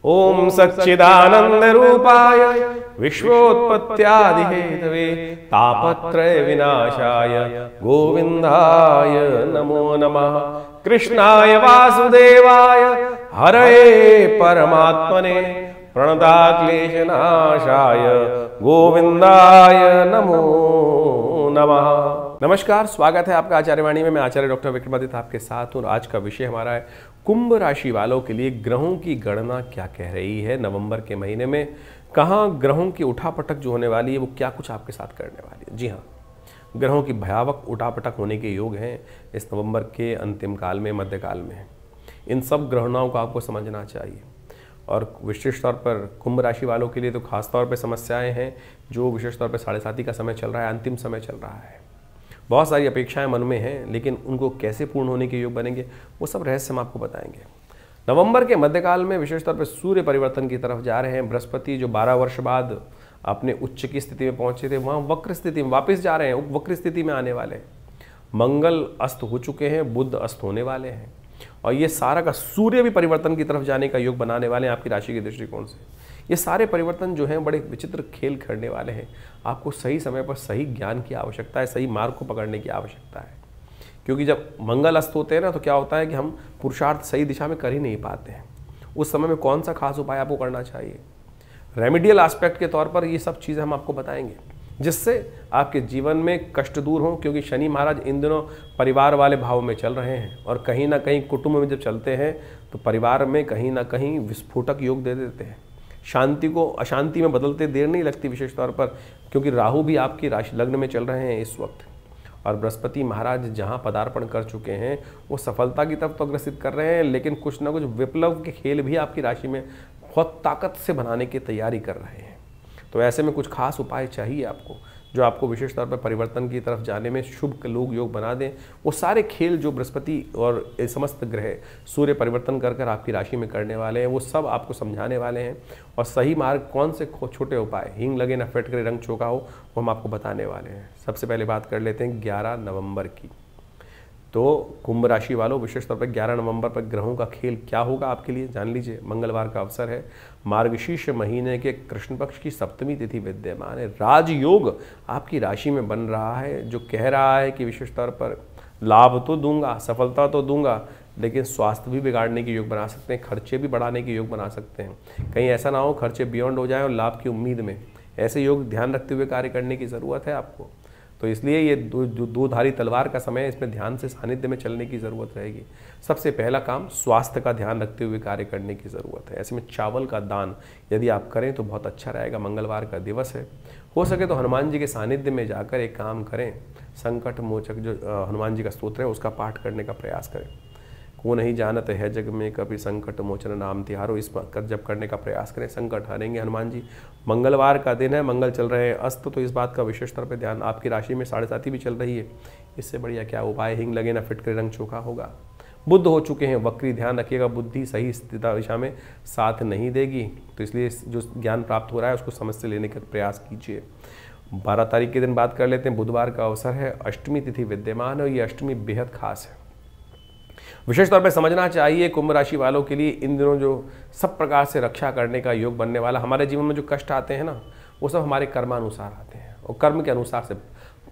ओम सच्चिदानंद रूपाय विश्वोत्पत्त्यादिहेतवे तापत्रय विनाशाय गोविंदाय नमो नमः। कृष्णाय वासुदेवाय हरये परमात्मने प्रणताक्लेशनाशाय गोविंदाय नमो नमः। नमस्कार, स्वागत है आपका आचार्यवाणी में। मैं आचार्य डॉक्टर विक्रमादित्य आपके साथ हूँ। आज का विषय हमारा है कुंभ राशि वालों के लिए ग्रहों की गणना क्या कह रही है। नवंबर के महीने में कहाँ ग्रहों की उठापटक जो होने वाली है वो क्या कुछ आपके साथ करने वाली है। जी हाँ, ग्रहों की भयावह उठापटक होने के योग हैं इस नवंबर के अंतिम काल में, मध्यकाल में। इन सब ग्रहणों को आपको समझना चाहिए और विशेष तौर पर कुंभ राशि वालों के लिए तो खास तौर पर समस्याएं हैं जो विशेष तौर पर साढ़े साथी का समय चल रहा है, अंतिम समय चल रहा है। बहुत सारी अपेक्षाएं मन में हैं, लेकिन उनको कैसे पूर्ण होने के योग बनेंगे वो सब रहस्य हम आपको बताएंगे। नवंबर के मध्यकाल में विशेष तौर पर सूर्य परिवर्तन की तरफ जा रहे हैं। बृहस्पति जो 12 वर्ष बाद अपने उच्च की स्थिति में पहुंचे थे, वहाँ वक्र स्थिति में वापस जा रहे हैं, वक्र स्थिति में आने वाले हैं। मंगल अस्त हो चुके हैं, बुध अस्त होने वाले हैं और ये सारा का सूर्य भी परिवर्तन की तरफ जाने का योग बनाने वाले हैं आपकी राशि के दृष्टिकोण से। ये सारे परिवर्तन जो हैं बड़े विचित्र खेल खेलने वाले हैं। आपको सही समय पर सही ज्ञान की आवश्यकता है, सही मार्ग को पकड़ने की आवश्यकता है। क्योंकि जब मंगल अस्त होते हैं ना तो क्या होता है कि हम पुरुषार्थ सही दिशा में कर ही नहीं पाते हैं। उस समय में कौन सा खास उपाय आपको करना चाहिए, रेमेडियल एस्पेक्ट के तौर पर ये सब चीज़ें हम आपको बताएंगे जिससे आपके जीवन में कष्ट दूर हों। क्योंकि शनि महाराज इन दिनों परिवार वाले भाव में चल रहे हैं और कहीं ना कहीं कुटुंब में जब चलते हैं तो परिवार में कहीं ना कहीं विस्फोटक योग दे देते हैं। शांति को अशांति में बदलते देर नहीं लगती, विशेष तौर पर क्योंकि राहु भी आपकी राशि लग्न में चल रहे हैं इस वक्त और बृहस्पति महाराज जहां पदार्पण कर चुके हैं वो सफलता की तरफ तो अग्रसित कर रहे हैं, लेकिन कुछ ना कुछ विप्लव के खेल भी आपकी राशि में बहुत ताकत से बनाने की तैयारी कर रहे हैं। तो ऐसे में कुछ खास उपाय चाहिए आपको जो आपको विशेष तौर पर परिवर्तन की तरफ जाने में शुभ लोग योग बना दें। वो सारे खेल जो बृहस्पति और समस्त ग्रह सूर्य परिवर्तन कर कर आपकी राशि में करने वाले हैं वो सब आपको समझाने वाले हैं। और सही मार्ग कौन से छोटे उपाय, हींग लगे ना फेट करे रंग चोका हो, वो हम आपको बताने वाले हैं। सबसे पहले बात कर लेते हैं 11 नवंबर की। तो कुंभ राशि वालों, विशेष तौर पर 11 नवंबर पर ग्रहों का खेल क्या होगा आपके लिए जान लीजिए। मंगलवार का अवसर है, मार्गशीर्ष महीने के कृष्ण पक्ष की सप्तमी तिथि विद्यमान है। राजयोग आपकी राशि में बन रहा है जो कह रहा है कि विशेष तौर पर लाभ तो दूंगा, सफलता तो दूंगा, लेकिन स्वास्थ्य भी बिगाड़ने के योग बना सकते हैं, खर्चे भी बढ़ाने के योग बना सकते हैं। कहीं ऐसा ना हो खर्चे बियॉन्ड हो जाए और लाभ की उम्मीद में। ऐसे योग ध्यान रखते हुए कार्य करने की ज़रूरत है आपको। तो इसलिए ये दो धारी तलवार का समय है, इसमें ध्यान से सानिध्य में चलने की ज़रूरत रहेगी। सबसे पहला काम स्वास्थ्य का ध्यान रखते हुए कार्य करने की ज़रूरत है। ऐसे में चावल का दान यदि आप करें तो बहुत अच्छा रहेगा। मंगलवार का दिवस है, हो सके तो हनुमान जी के सानिध्य में जाकर एक काम करें, संकट मोचक जो हनुमान जी का स्तोत्र है उसका पाठ करने का प्रयास करें। को नहीं जानत है जग में कभी संकट मोचन नाम तिहारो, इस बात जब करने का प्रयास करें संकट हारेंगे हनुमान जी। मंगलवार का दिन है, मंगल चल रहे हैं अस्त, तो इस बात का विशेष तौर पे ध्यान। आपकी राशि में साढ़े साथी भी चल रही है, इससे बढ़िया क्या उपाय, हींग लगे ना फिट करे रंग चोखा होगा। बुध हो चुके हैं वक्री, ध्यान रखिएगा बुद्धि सही स्थिति दिशा में साथ नहीं देगी, तो इसलिए जो ज्ञान प्राप्त हो रहा है उसको समझ से लेने का प्रयास कीजिए। 12 तारीख के दिन बात कर लेते हैं, बुधवार का अवसर है, अष्टमी तिथि विद्यमान है और ये अष्टमी बेहद खास है। विशेष तौर पे समझना चाहिए कुंभ राशि वालों के लिए इन दिनों जो सब प्रकार से रक्षा करने का योग बनने वाला। हमारे जीवन में जो कष्ट आते हैं ना वो सब हमारे कर्मानुसार आते हैं और कर्म के अनुसार से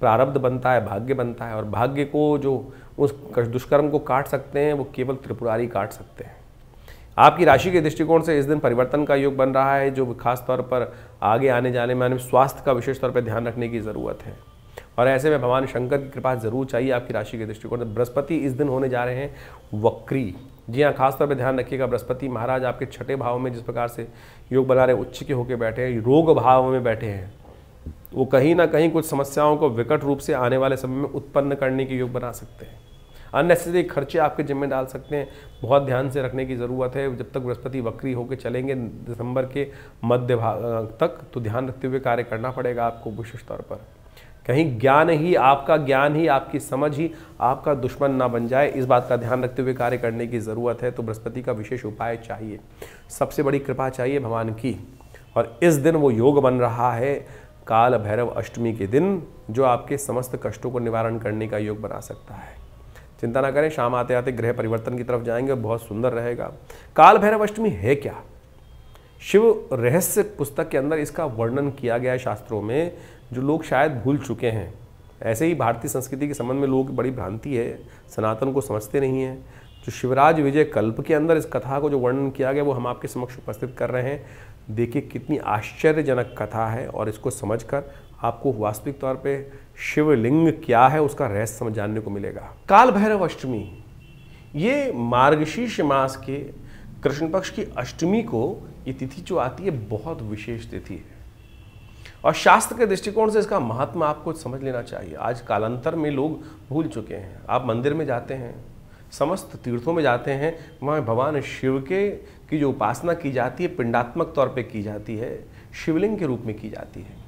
प्रारब्ध बनता है, भाग्य बनता है। और भाग्य को जो उस दुष्कर्म को काट सकते हैं वो केवल त्रिपुरारी काट सकते हैं। आपकी राशि के दृष्टिकोण से इस दिन परिवर्तन का योग बन रहा है जो खास तौर पर आगे आने जाने में स्वास्थ्य का विशेष तौर पर ध्यान रखने की ज़रूरत है। और ऐसे में भगवान शंकर की कृपा जरूर चाहिए आपकी राशि के दृष्टिकोण से। बृहस्पति इस दिन होने जा रहे हैं वक्री। जी हाँ, खासतौर पे ध्यान रखिएगा, बृहस्पति महाराज आपके छठे भाव में जिस प्रकार से योग बना रहे, उच्च के होकर बैठे हैं, रोग भाव में बैठे हैं, वो कहीं ना कहीं कुछ समस्याओं को विकट रूप से आने वाले समय में उत्पन्न करने के योग बना सकते हैं। अननेसेसरी खर्चे आपके जिम्मे डाल सकते हैं, बहुत ध्यान से रखने की ज़रूरत है। जब तक बृहस्पति वक्री होकर चलेंगे दिसंबर के मध्य भाग तक, तो ध्यान रखते हुए कार्य करना पड़ेगा आपको विशेष तौर पर। कहीं ज्ञान ही आपकी समझ ही आपका दुश्मन ना बन जाए, इस बात का ध्यान रखते हुए कार्य करने की ज़रूरत है। तो बृहस्पति का विशेष उपाय चाहिए, सबसे बड़ी कृपा चाहिए भगवान की। और इस दिन वो योग बन रहा है काल भैरव अष्टमी के दिन, जो आपके समस्त कष्टों को निवारण करने का योग बना सकता है। चिंता ना करें, शाम आते आते ग्रह परिवर्तन की तरफ जाएंगे, बहुत सुंदर रहेगा। काल भैरव अष्टमी है क्या? शिव रहस्य पुस्तक के अंदर इसका वर्णन किया गया है शास्त्रों में, जो लोग शायद भूल चुके हैं। ऐसे ही भारतीय संस्कृति के संबंध में लोगों की बड़ी भ्रांति है, सनातन को समझते नहीं हैं। जो शिवराज विजय कल्प के अंदर इस कथा को जो वर्णन किया गया वो हम आपके समक्ष उपस्थित कर रहे हैं। देखिए कितनी आश्चर्यजनक कथा है, और इसको समझकर आपको वास्तविक तौर पे शिवलिंग क्या है उसका रहस्य समझ जानने को मिलेगा। काल भैरव अष्टमी, ये मार्गशीर्ष मास के कृष्ण पक्ष की अष्टमी को ये तिथि जो आती है बहुत विशेष तिथि है, और शास्त्र के दृष्टिकोण से इसका महत्व आपको समझ लेना चाहिए। आज कालांतर में लोग भूल चुके हैं। आप मंदिर में जाते हैं, समस्त तीर्थों में जाते हैं, वहाँ भगवान शिव की जो उपासना की जाती है पिंडात्मक तौर पे की जाती है, शिवलिंग के रूप में की जाती है।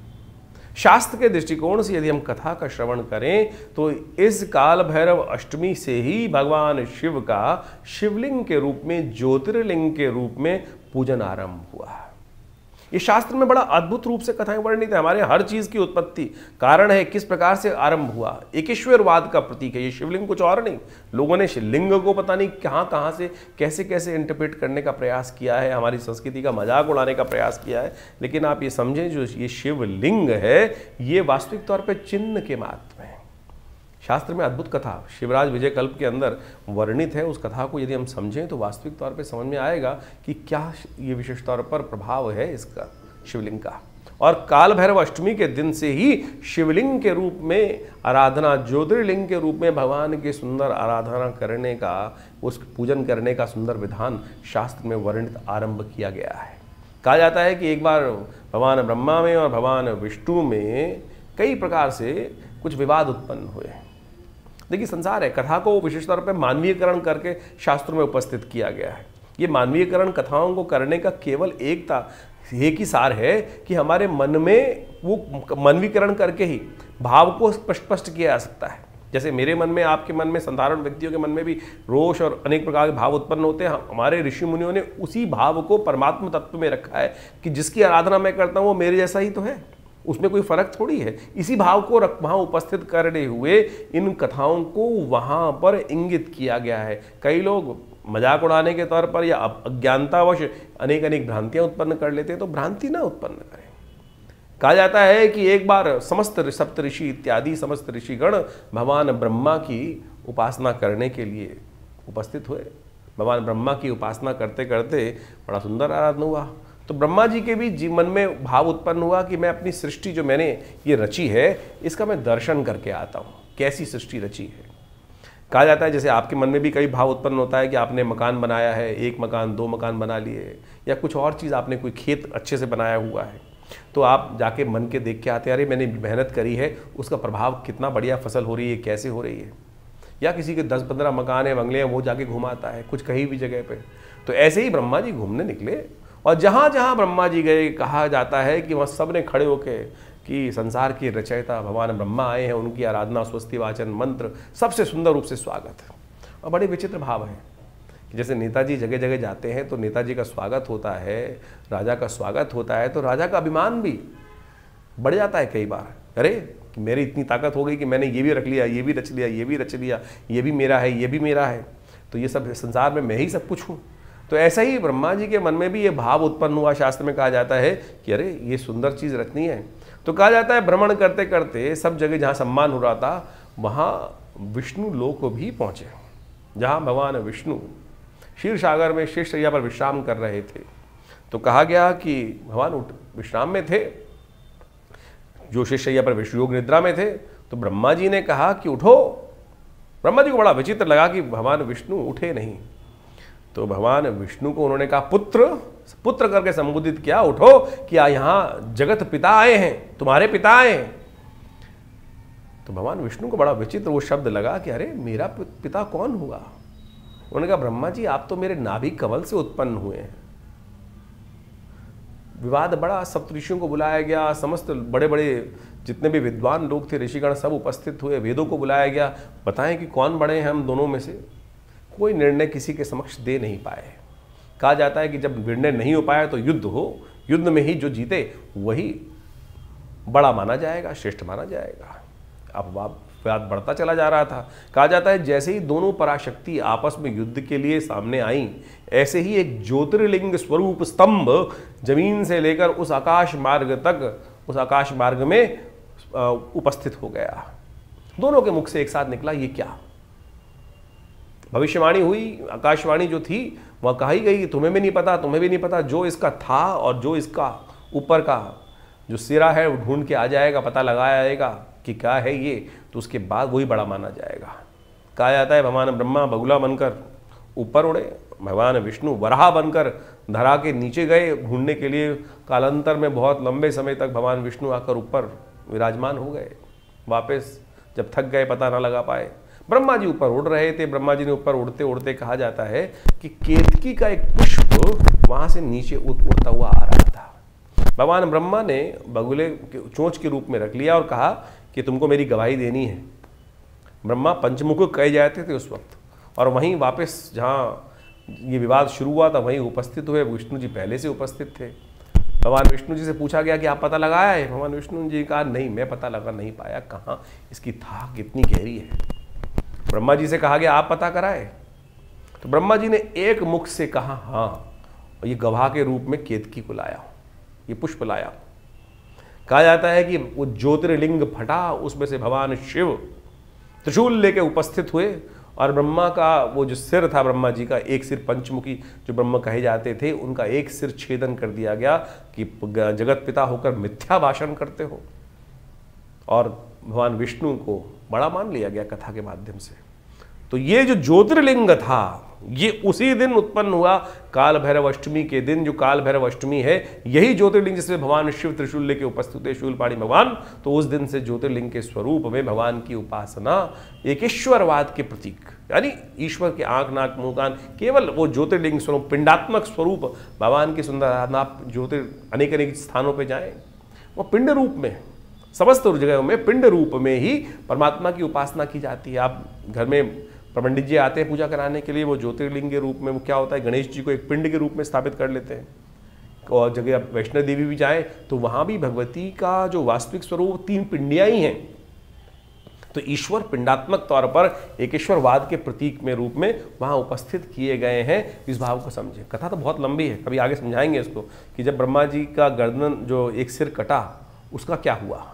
शास्त्र के दृष्टिकोण से यदि हम कथा का श्रवण करें तो इस काल भैरव अष्टमी से ही भगवान शिव का शिवलिंग के रूप में, ज्योतिर्लिंग के रूप में पूजन आरंभ हुआ। ये शास्त्र में बड़ा अद्भुत रूप से कथाएं वर्णित है। हमारे हर चीज की उत्पत्ति कारण है, किस प्रकार से आरंभ हुआ, एकेश्वरवाद का प्रतीक है ये शिवलिंग, कुछ और नहीं। लोगों ने लिंग को पता नहीं कहां से कैसे कैसे इंटरप्रेट करने का प्रयास किया है, हमारी संस्कृति का मजाक उड़ाने का प्रयास किया है। लेकिन आप ये समझें, जो ये शिवलिंग है ये वास्तविक तौर पर चिन्ह के मात्र है। शास्त्र में अद्भुत कथा शिवराज विजय कल्प के अंदर वर्णित है। उस कथा को यदि हम समझें तो वास्तविक तौर पे समझ में आएगा कि क्या ये विशेष तौर पर प्रभाव है इसका शिवलिंग का। और काल भैरव अष्टमी के दिन से ही शिवलिंग के रूप में आराधना, ज्योतिर्लिंग के रूप में भगवान की सुंदर आराधना करने का, उस पूजन करने का सुंदर विधान शास्त्र में वर्णित आरंभ किया गया है। कहा जाता है कि एक बार भगवान ब्रह्मा में और भगवान विष्णु में कई प्रकार से कुछ विवाद उत्पन्न हुए। देखिए संसार है, कथा को विशेष तौर पर मानवीयकरण करके शास्त्रों में उपस्थित किया गया है। ये मानवीयकरण कथाओं को करने का केवल एक ही सार है कि हमारे मन में वो मानवीकरण करके ही भाव को स्पष्ट किया जा सकता है। जैसे मेरे मन में, आपके मन में, साधारण व्यक्तियों के मन में भी रोष और अनेक प्रकार के भाव उत्पन्न होते हैं। हमारे ऋषि मुनियों ने उसी भाव को परमात्मा तत्व में रखा है कि जिसकी आराधना मैं करता हूँ वो मेरे जैसा ही तो है, उसमें कोई फर्क थोड़ी है। इसी भाव को वहाँ उपस्थित करने हुए इन कथाओं को वहाँ पर इंगित किया गया है। कई लोग मजाक उड़ाने के तौर पर या अज्ञानतावश अनेक भ्रांतियां उत्पन्न कर लेते हैं, तो भ्रांति ना उत्पन्न करें। कहा जाता है कि एक बार समस्त सप्त ऋषि इत्यादि समस्त ऋषिगण भगवान ब्रह्मा की उपासना करने के लिए उपस्थित हुए। भगवान ब्रह्मा की उपासना करते करते बड़ा सुंदर आराधना हुआ। तो ब्रह्मा जी के भी मन में भाव उत्पन्न हुआ कि मैं अपनी सृष्टि जो मैंने ये रची है इसका मैं दर्शन करके आता हूँ, कैसी सृष्टि रची है। कहा जाता है जैसे आपके मन में भी कई भाव उत्पन्न होता है कि आपने मकान बनाया है, एक मकान, दो मकान बना लिए, या कुछ और चीज़ आपने कोई खेत अच्छे से बनाया हुआ है, तो आप जाके मन के देख के आते हैं, अरे मैंने मेहनत करी है, उसका प्रभाव कितना बढ़िया फसल हो रही है, कैसे हो रही है। या किसी के 10-15 मकान है, बंगले हैं, वो जाके घुमाता है कुछ कहीं भी जगह पे। तो ऐसे ही ब्रह्मा जी घूमने निकले, और जहाँ जहाँ ब्रह्मा जी गए कहा जाता है कि वहाँ सब ने खड़े होके कि संसार की रचयिता भगवान ब्रह्मा आए हैं, उनकी आराधना, स्वस्ति वाचन मंत्र, सबसे सुंदर रूप से स्वागत है। और बड़े विचित्र भाव है कि जैसे नेताजी जगह जगह जाते हैं तो नेताजी का स्वागत होता है, राजा का स्वागत होता है, तो राजा का अभिमान भी बढ़ जाता है कई बार। अरे मेरी इतनी ताकत हो गई कि मैंने ये भी रख लिया, ये भी रच लिया, ये भी रच लिया, ये भी मेरा है, ये भी मेरा है, तो ये सब संसार में मैं ही सब कुछ हूँ। तो ऐसा ही ब्रह्मा जी के मन में भी ये भाव उत्पन्न हुआ। शास्त्र में कहा जाता है कि अरे ये सुंदर चीज़ रखनी है। तो कहा जाता है भ्रमण करते करते सब जगह जहाँ सम्मान हो रहा था वहाँ विष्णु लोक को भी पहुँचे, जहाँ भगवान विष्णु क्षीर सागर में शेषशैया पर विश्राम कर रहे थे। तो कहा गया कि भगवान विश्राम में थे, जो शेषशैया पर योग निद्रा में थे। तो ब्रह्मा जी ने कहा कि उठो। ब्रह्मा जी को बड़ा विचित्र लगा कि भगवान विष्णु उठे नहीं। तो भगवान विष्णु को उन्होंने कहा पुत्र, पुत्र करके संबोधित किया, उठो, क्या यहाँ जगत पिता आए हैं, तुम्हारे पिता आए हैं। तो भगवान विष्णु को बड़ा विचित्र वो शब्द लगा कि अरे मेरा पिता कौन हुआ। उन्होंने कहा ब्रह्मा जी आप तो मेरे नाभि कमल से उत्पन्न हुए हैं। विवाद बड़ा, सप्तऋषियों को बुलाया गया, समस्त बड़े बड़े जितने भी विद्वान लोग थे, ऋषिगण सब उपस्थित हुए, वेदों को बुलाया गया, बताएं कि कौन बड़े हैं हम दोनों में से। कोई निर्णय किसी के समक्ष दे नहीं पाए। कहा जाता है कि जब निर्णय नहीं हो पाया तो युद्ध हो, युद्ध में ही जो जीते वही बड़ा माना जाएगा, श्रेष्ठ माना जाएगा। अब विवाद बढ़ता चला जा रहा था। कहा जाता है जैसे ही दोनों पराशक्ति आपस में युद्ध के लिए सामने आई, ऐसे ही एक ज्योतिर्लिंग स्वरूप स्तंभ जमीन से लेकर उस आकाश मार्ग तक, उस आकाश मार्ग में उपस्थित हो गया। दोनों के मुख से एक साथ निकला, ये क्या? भविष्यवाणी हुई, आकाशवाणी जो थी वह कही गई, तुम्हें भी नहीं पता, तुम्हें भी नहीं पता। जो इसका था और जो इसका ऊपर का जो सिरा है वो ढूंढ के आ जाएगा, पता लगाया जाएगा कि क्या है ये, तो उसके बाद वही बड़ा माना जाएगा। कहा जाता है भगवान ब्रह्मा बगुला बनकर ऊपर उड़े, भगवान विष्णु वराह बनकर धरा के नीचे गए ढूंढने के लिए। कालांतर में बहुत लंबे समय तक भगवान विष्णु आकर ऊपर विराजमान हो गए। वापस जब थक गए, पता ना लगा पाए, ब्रह्मा जी ऊपर उड़ रहे थे। ब्रह्मा जी ने ऊपर उड़ते उड़ते, कहा जाता है कि केतकी का एक पुष्प वहां से नीचे उड़ता हुआ आ रहा था। भगवान ब्रह्मा ने बगुले चोंच के रूप में रख लिया और कहा कि तुमको मेरी गवाही देनी है। ब्रह्मा पंचमुख कहे जाते थे उस वक्त, और वहीं वापस जहाँ ये विवाद शुरू हुआ था वहीं उपस्थित हुए। विष्णु जी पहले से उपस्थित थे। भगवान विष्णु जी से पूछा गया कि आप पता लगाया है? भगवान विष्णु जी कहा नहीं, मैं पता लगा नहीं पाया, कहाँ इसकी था कितनी गहरी है। ब्रह्मा जी से कहा गया आप पता कराए, तो ब्रह्मा जी ने एक मुख से कहा हाँ, और ये गवाह के रूप में केतकी को लाया, ये पुष्प लाया। कहा जाता है कि वो ज्योतिर्लिंग फटा, उसमें से भगवान शिव त्रिशूल लेके उपस्थित हुए, और ब्रह्मा का वो जो सिर था, ब्रह्मा जी का एक सिर, पंचमुखी जो ब्रह्मा कहे जाते थे, उनका एक सिर छेदन कर दिया गया कि जगत पिता होकर मिथ्या भाषण करते हो। और भगवान विष्णु को बड़ा मान लिया गया कथा के माध्यम से। तो ये जो ज्योतिर्लिंग था ये उसी दिन उत्पन्न हुआ, काल भैरव अष्टमी के दिन। जो काल भैरव अष्टमी है यही ज्योतिर्लिंग जिसमें भगवान शिव त्रिशूल लेके उपस्थित हुए, शूलपाणी भगवान। तो उस दिन से ज्योतिर्लिंग के स्वरूप में भगवान की उपासना एकेश्वरवाद के प्रतीक, यानी ईश्वर के आंख नाक मुंह कान, केवल वो ज्योतिर्लिंग स्वरूप, पिंडात्मक स्वरूप भगवान की सुंदर आराधना। आप अनेक अनेक स्थानों पर जाएं, वो पिंड रूप में, समस्त जगहों में पिंड रूप में ही परमात्मा की उपासना की जाती है। आप घर में पंडित जी आते हैं पूजा कराने के लिए, वो ज्योतिर्लिंग के रूप में, वो क्या होता है, गणेश जी को एक पिंड के रूप में स्थापित कर लेते हैं। और जगह आप वैष्णो देवी भी जाएं तो वहाँ भी भगवती का जो वास्तविक स्वरूप 3 पिंडियाँ ही हैं। तो ईश्वर पिंडात्मक तौर पर एकेश्वरवाद के प्रतीक में रूप में वहाँ उपस्थित किए गए हैं। इस भाव को समझें। कथा तो बहुत लंबी है, कभी आगे समझाएंगे इसको कि जब ब्रह्मा जी का गर्दन जो एक सिर कटा उसका क्या हुआ।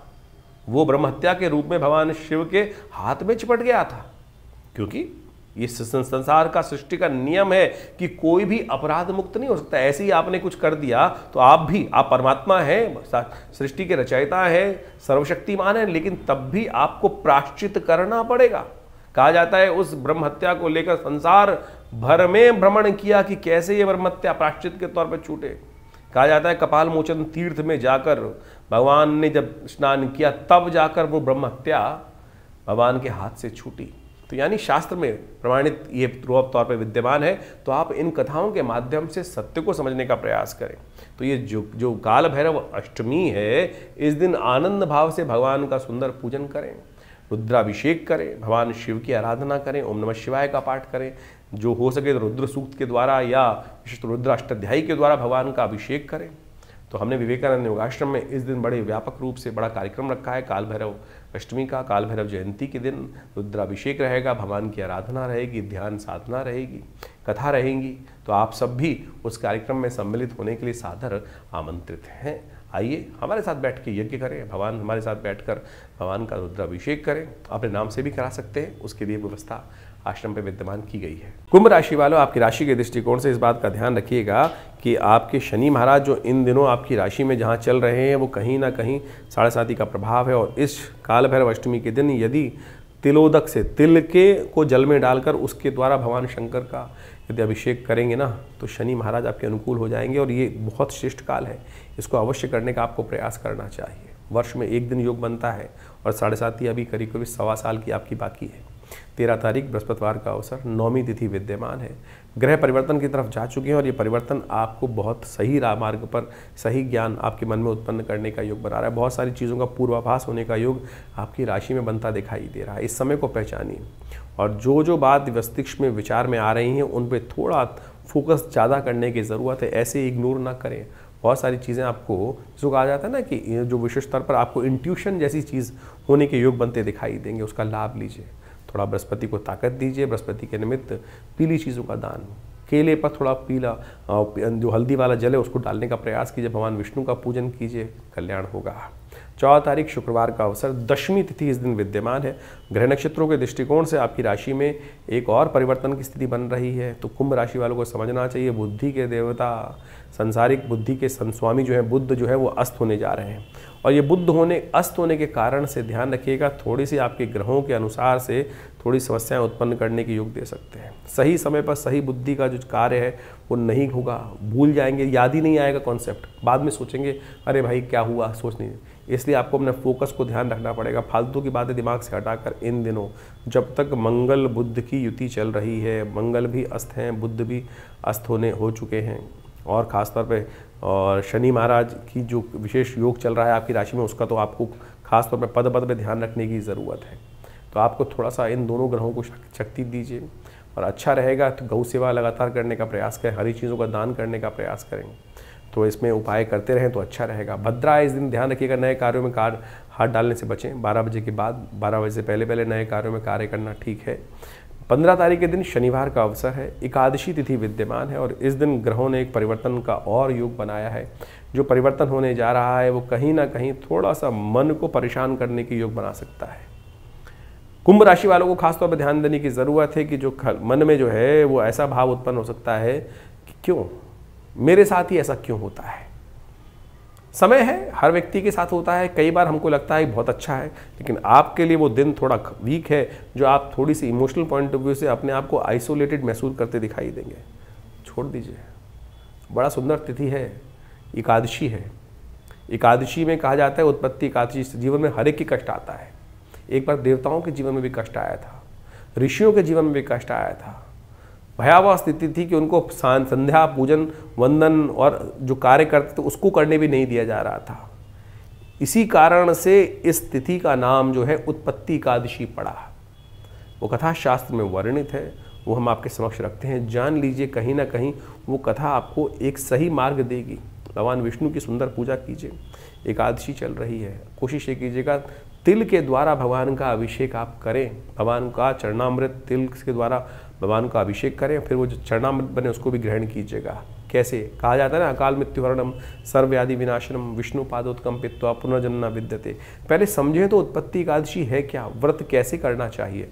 वो ब्रह्महत्या के रूप में भगवान शिव के हाथ में चिपट गया था, क्योंकि ये संसार का, सृष्टि का नियम है कि कोई भी अपराध मुक्त नहीं हो सकता। ऐसे ही आपने कुछ कर दिया तो आप परमात्मा हैं, सृष्टि के रचयिता हैं, सर्वशक्तिमान हैं, लेकिन तब भी आपको प्रायश्चित करना पड़ेगा। कहा जाता है उस ब्रह्महत्या को लेकर संसार भर में भ्रमण किया कि कैसे ये ब्रह्महत्या प्रायश्चित के तौर पर छूटे। कहा जाता है कपाल मोचन तीर्थ में जाकर भगवान ने जब स्नान किया तब जाकर वो ब्रह्महत्या भगवान के हाथ से छूटी। तो यानी शास्त्र में प्रमाणित ये तौर पर विद्यमान है। तो आप इन कथाओं के माध्यम से सत्य को समझने का प्रयास करें। तो ये जो काल भैरव अष्टमी है, इस दिन आनंद भाव से भगवान का सुंदर पूजन करें, रुद्राभिषेक करें, भगवान शिव की आराधना करें, ओम नमः शिवाय का पाठ करें, जो हो सके तो रुद्र सूक्त के द्वारा या विशिष्ट रुद्र अष्टाध्यायी के द्वारा भगवान का अभिषेक करें। तो हमने विवेकानंद योगाश्रम में इस दिन बड़े व्यापक रूप से बड़ा कार्यक्रम रखा है काल भैरव अष्टमी का। काल भैरव जयंती के दिन रुद्राभिषेक रहेगा, भगवान की आराधना रहेगी, ध्यान साधना रहेगी, कथा रहेंगी। तो आप सब भी उस कार्यक्रम में सम्मिलित होने के लिए सादर आमंत्रित हैं। आइए हमारे साथ बैठ के यज्ञ करें, भगवान हमारे साथ बैठकर भगवान का रुद्राभिषेक करें। अपने नाम से भी करा सकते हैं, उसके लिए व्यवस्था आश्रम पे विद्यमान की गई है। कुंभ राशि वालों, आपकी राशि के दृष्टिकोण से इस बात का ध्यान रखिएगा कि आपके शनि महाराज जो इन दिनों आपकी राशि में जहाँ चल रहे हैं वो कहीं ना कहीं 7.5 का प्रभाव है। और इस काल भैरव अष्टमी के दिन यदि तिलोदक से तिल के को जल में डालकर उसके द्वारा भगवान शंकर का यदि अभिषेक करेंगे ना तो शनि महाराज आपके अनुकूल हो जाएंगे। और ये बहुत श्रेष्ठ काल है, इसको अवश्य करने का आपको प्रयास करना चाहिए। वर्ष में एक दिन योग बनता है और 7.5 अभी करीब 1.25 साल की आपकी बाकी है। 13 तारीख बृहस्पतिवार का अवसर, 9वीं तिथि विद्यमान है। ग्रह परिवर्तन की तरफ जा चुके हैं और ये परिवर्तन आपको बहुत सही मार्ग पर सही ज्ञान आपके मन में उत्पन्न करने का योग बना रहा है। बहुत सारी चीज़ों का पूर्वाभास होने का योग आपकी राशि में बनता दिखाई दे रहा है। इस समय को पहचानिए और जो बात मस्तिष्क में विचार में आ रही हैं उन पर थोड़ा फोकस ज़्यादा करने की ज़रूरत है। ऐसे इग्नोर ना करें। बहुत सारी चीज़ें आपको, जिसको कहा जाता है ना कि जो विशेष स्तर पर आपको इंट्यूशन जैसी चीज़ होने के योग बनते दिखाई देंगे, उसका लाभ लीजिए। थोड़ा बृहस्पति को ताकत दीजिए। बृहस्पति के निमित्त पीली चीज़ों का दान केले पर थोड़ा पीला जो हल्दी वाला जल है उसको डालने का प्रयास कीजिए, भगवान विष्णु का पूजन कीजिए, कल्याण होगा। 14 तारीख शुक्रवार का अवसर, दशमी तिथि इस दिन विद्यमान है। ग्रह नक्षत्रों के दृष्टिकोण से आपकी राशि में एक और परिवर्तन की स्थिति बन रही है। तो कुंभ राशि वालों को समझना चाहिए, बुद्धि के देवता, संसारिक बुद्धि के स्वामी जो है बुध जो है वो अस्त होने जा रहे हैं। और ये बुध अस्त होने के कारण से ध्यान रखिएगा, थोड़ी सी आपके ग्रहों के अनुसार से थोड़ी समस्याएं उत्पन्न करने के योग दे सकते हैं। सही समय पर सही बुद्धि का जो कार्य है वो नहीं होगा, भूल जाएंगे, याद ही नहीं आएगा कॉन्सेप्ट, बाद में सोचेंगे अरे भाई क्या हुआ, सोच नहीं। इसलिए आपको अपने फोकस को ध्यान रखना पड़ेगा, फालतू की बातें दिमाग से हटाकर इन दिनों जब तक मंगल बुध की युति चल रही है, मंगल भी अस्त हैं, बुध भी अस्त हो चुके हैं, और ख़ासतौर पे और शनि महाराज की जो विशेष योग चल रहा है आपकी राशि में, उसका तो आपको खासतौर पे पद पे ध्यान रखने की ज़रूरत है। तो आपको थोड़ा सा इन दोनों ग्रहों को शक्ति दीजिए, और अच्छा रहेगा तो गौ सेवा लगातार करने का प्रयास करें, हरी चीज़ों का दान करने का प्रयास करें, तो इसमें उपाय करते रहें तो अच्छा रहेगा। भद्रा इस दिन ध्यान रखिएगा, नए कार्यों में हाथ डालने से बचें, 12 बजे के बाद, 12 बजे से पहले नए कार्यों में कार्य करना ठीक है। 15 तारीख के दिन शनिवार का अवसर है, एकादशी तिथि विद्यमान है, और इस दिन ग्रहों ने एक परिवर्तन का और योग बनाया है। जो परिवर्तन होने जा रहा है वो कहीं ना कहीं थोड़ा सा मन को परेशान करने के योग बना सकता है। कुंभ राशि वालों को खासतौर पर ध्यान देने की ज़रूरत है कि जो मन में जो है वो ऐसा भाव उत्पन्न हो सकता है कि क्यों मेरे साथ ही ऐसा क्यों होता है। समय है, हर व्यक्ति के साथ होता है, कई बार हमको लगता है बहुत अच्छा है, लेकिन आपके लिए वो दिन थोड़ा वीक है, जो आप थोड़ी सी इमोशनल पॉइंट ऑफ व्यू से अपने आप को आइसोलेटेड महसूस करते दिखाई देंगे। छोड़ दीजिए, बड़ा सुंदर तिथि है, एकादशी है। एकादशी में कहा जाता है उत्पत्ति एकादशी से जीवन में हर एक की कष्ट आता है। एक बार देवताओं के जीवन में भी कष्ट आया था, ऋषियों के जीवन में भी कष्ट आया था, भयावह स्थिति थी कि उनको संध्या पूजन वंदन और जो कार्य करते थे उसको करने भी नहीं दिया जा रहा था। इसी कारण से इस तिथि का नाम जो है उत्पत्ति एकादशी पड़ा। वो कथा शास्त्र में वर्णित है, वो हम आपके समक्ष रखते हैं, जान लीजिए, कहीं ना कहीं वो कथा आपको एक सही मार्ग देगी। भगवान विष्णु की सुंदर पूजा कीजिए, एकादशी चल रही है, कोशिश ये कीजिएगा तिल के द्वारा भगवान का अभिषेक आप करें, भगवान का चरणामृत तिल के द्वारा भगवान का अभिषेक करें, फिर वो जो चरणामृत बने उसको भी ग्रहण कीजिएगा। कैसे कहा जाता है ना, अकाल मृत्युहरणम सर्वव्याधि विनाशनम विष्णु पादोत्कम पित्वा पुनर्जन्म विद्यते। पहले समझें तो उत्पत्ति एकादशी है क्या, व्रत कैसे करना चाहिए।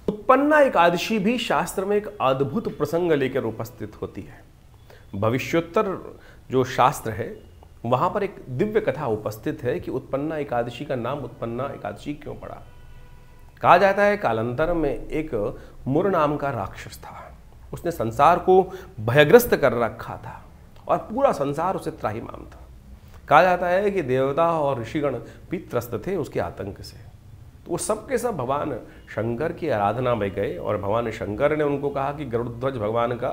उत्पन्ना एकादशी भी शास्त्र में एक अद्भुत प्रसंग लेकर उपस्थित होती है। भविष्योत्तर जो शास्त्र है वहाँ पर एक दिव्य कथा उपस्थित है कि उत्पन्ना एकादशी का नाम उत्पन्ना एकादशी क्यों पड़ा। कहा जाता है कालांतर में एक मुर नाम का राक्षस था, उसने संसार को भयग्रस्त कर रखा था और पूरा संसार उसे त्राहिमाम था। कहा जाता है कि देवता और ऋषिगण भी त्रस्त थे उसके आतंक से। तो वो सब के सब भगवान शंकर की आराधना में गए और भगवान शंकर ने उनको कहा कि गरुड़ध्वज भगवान का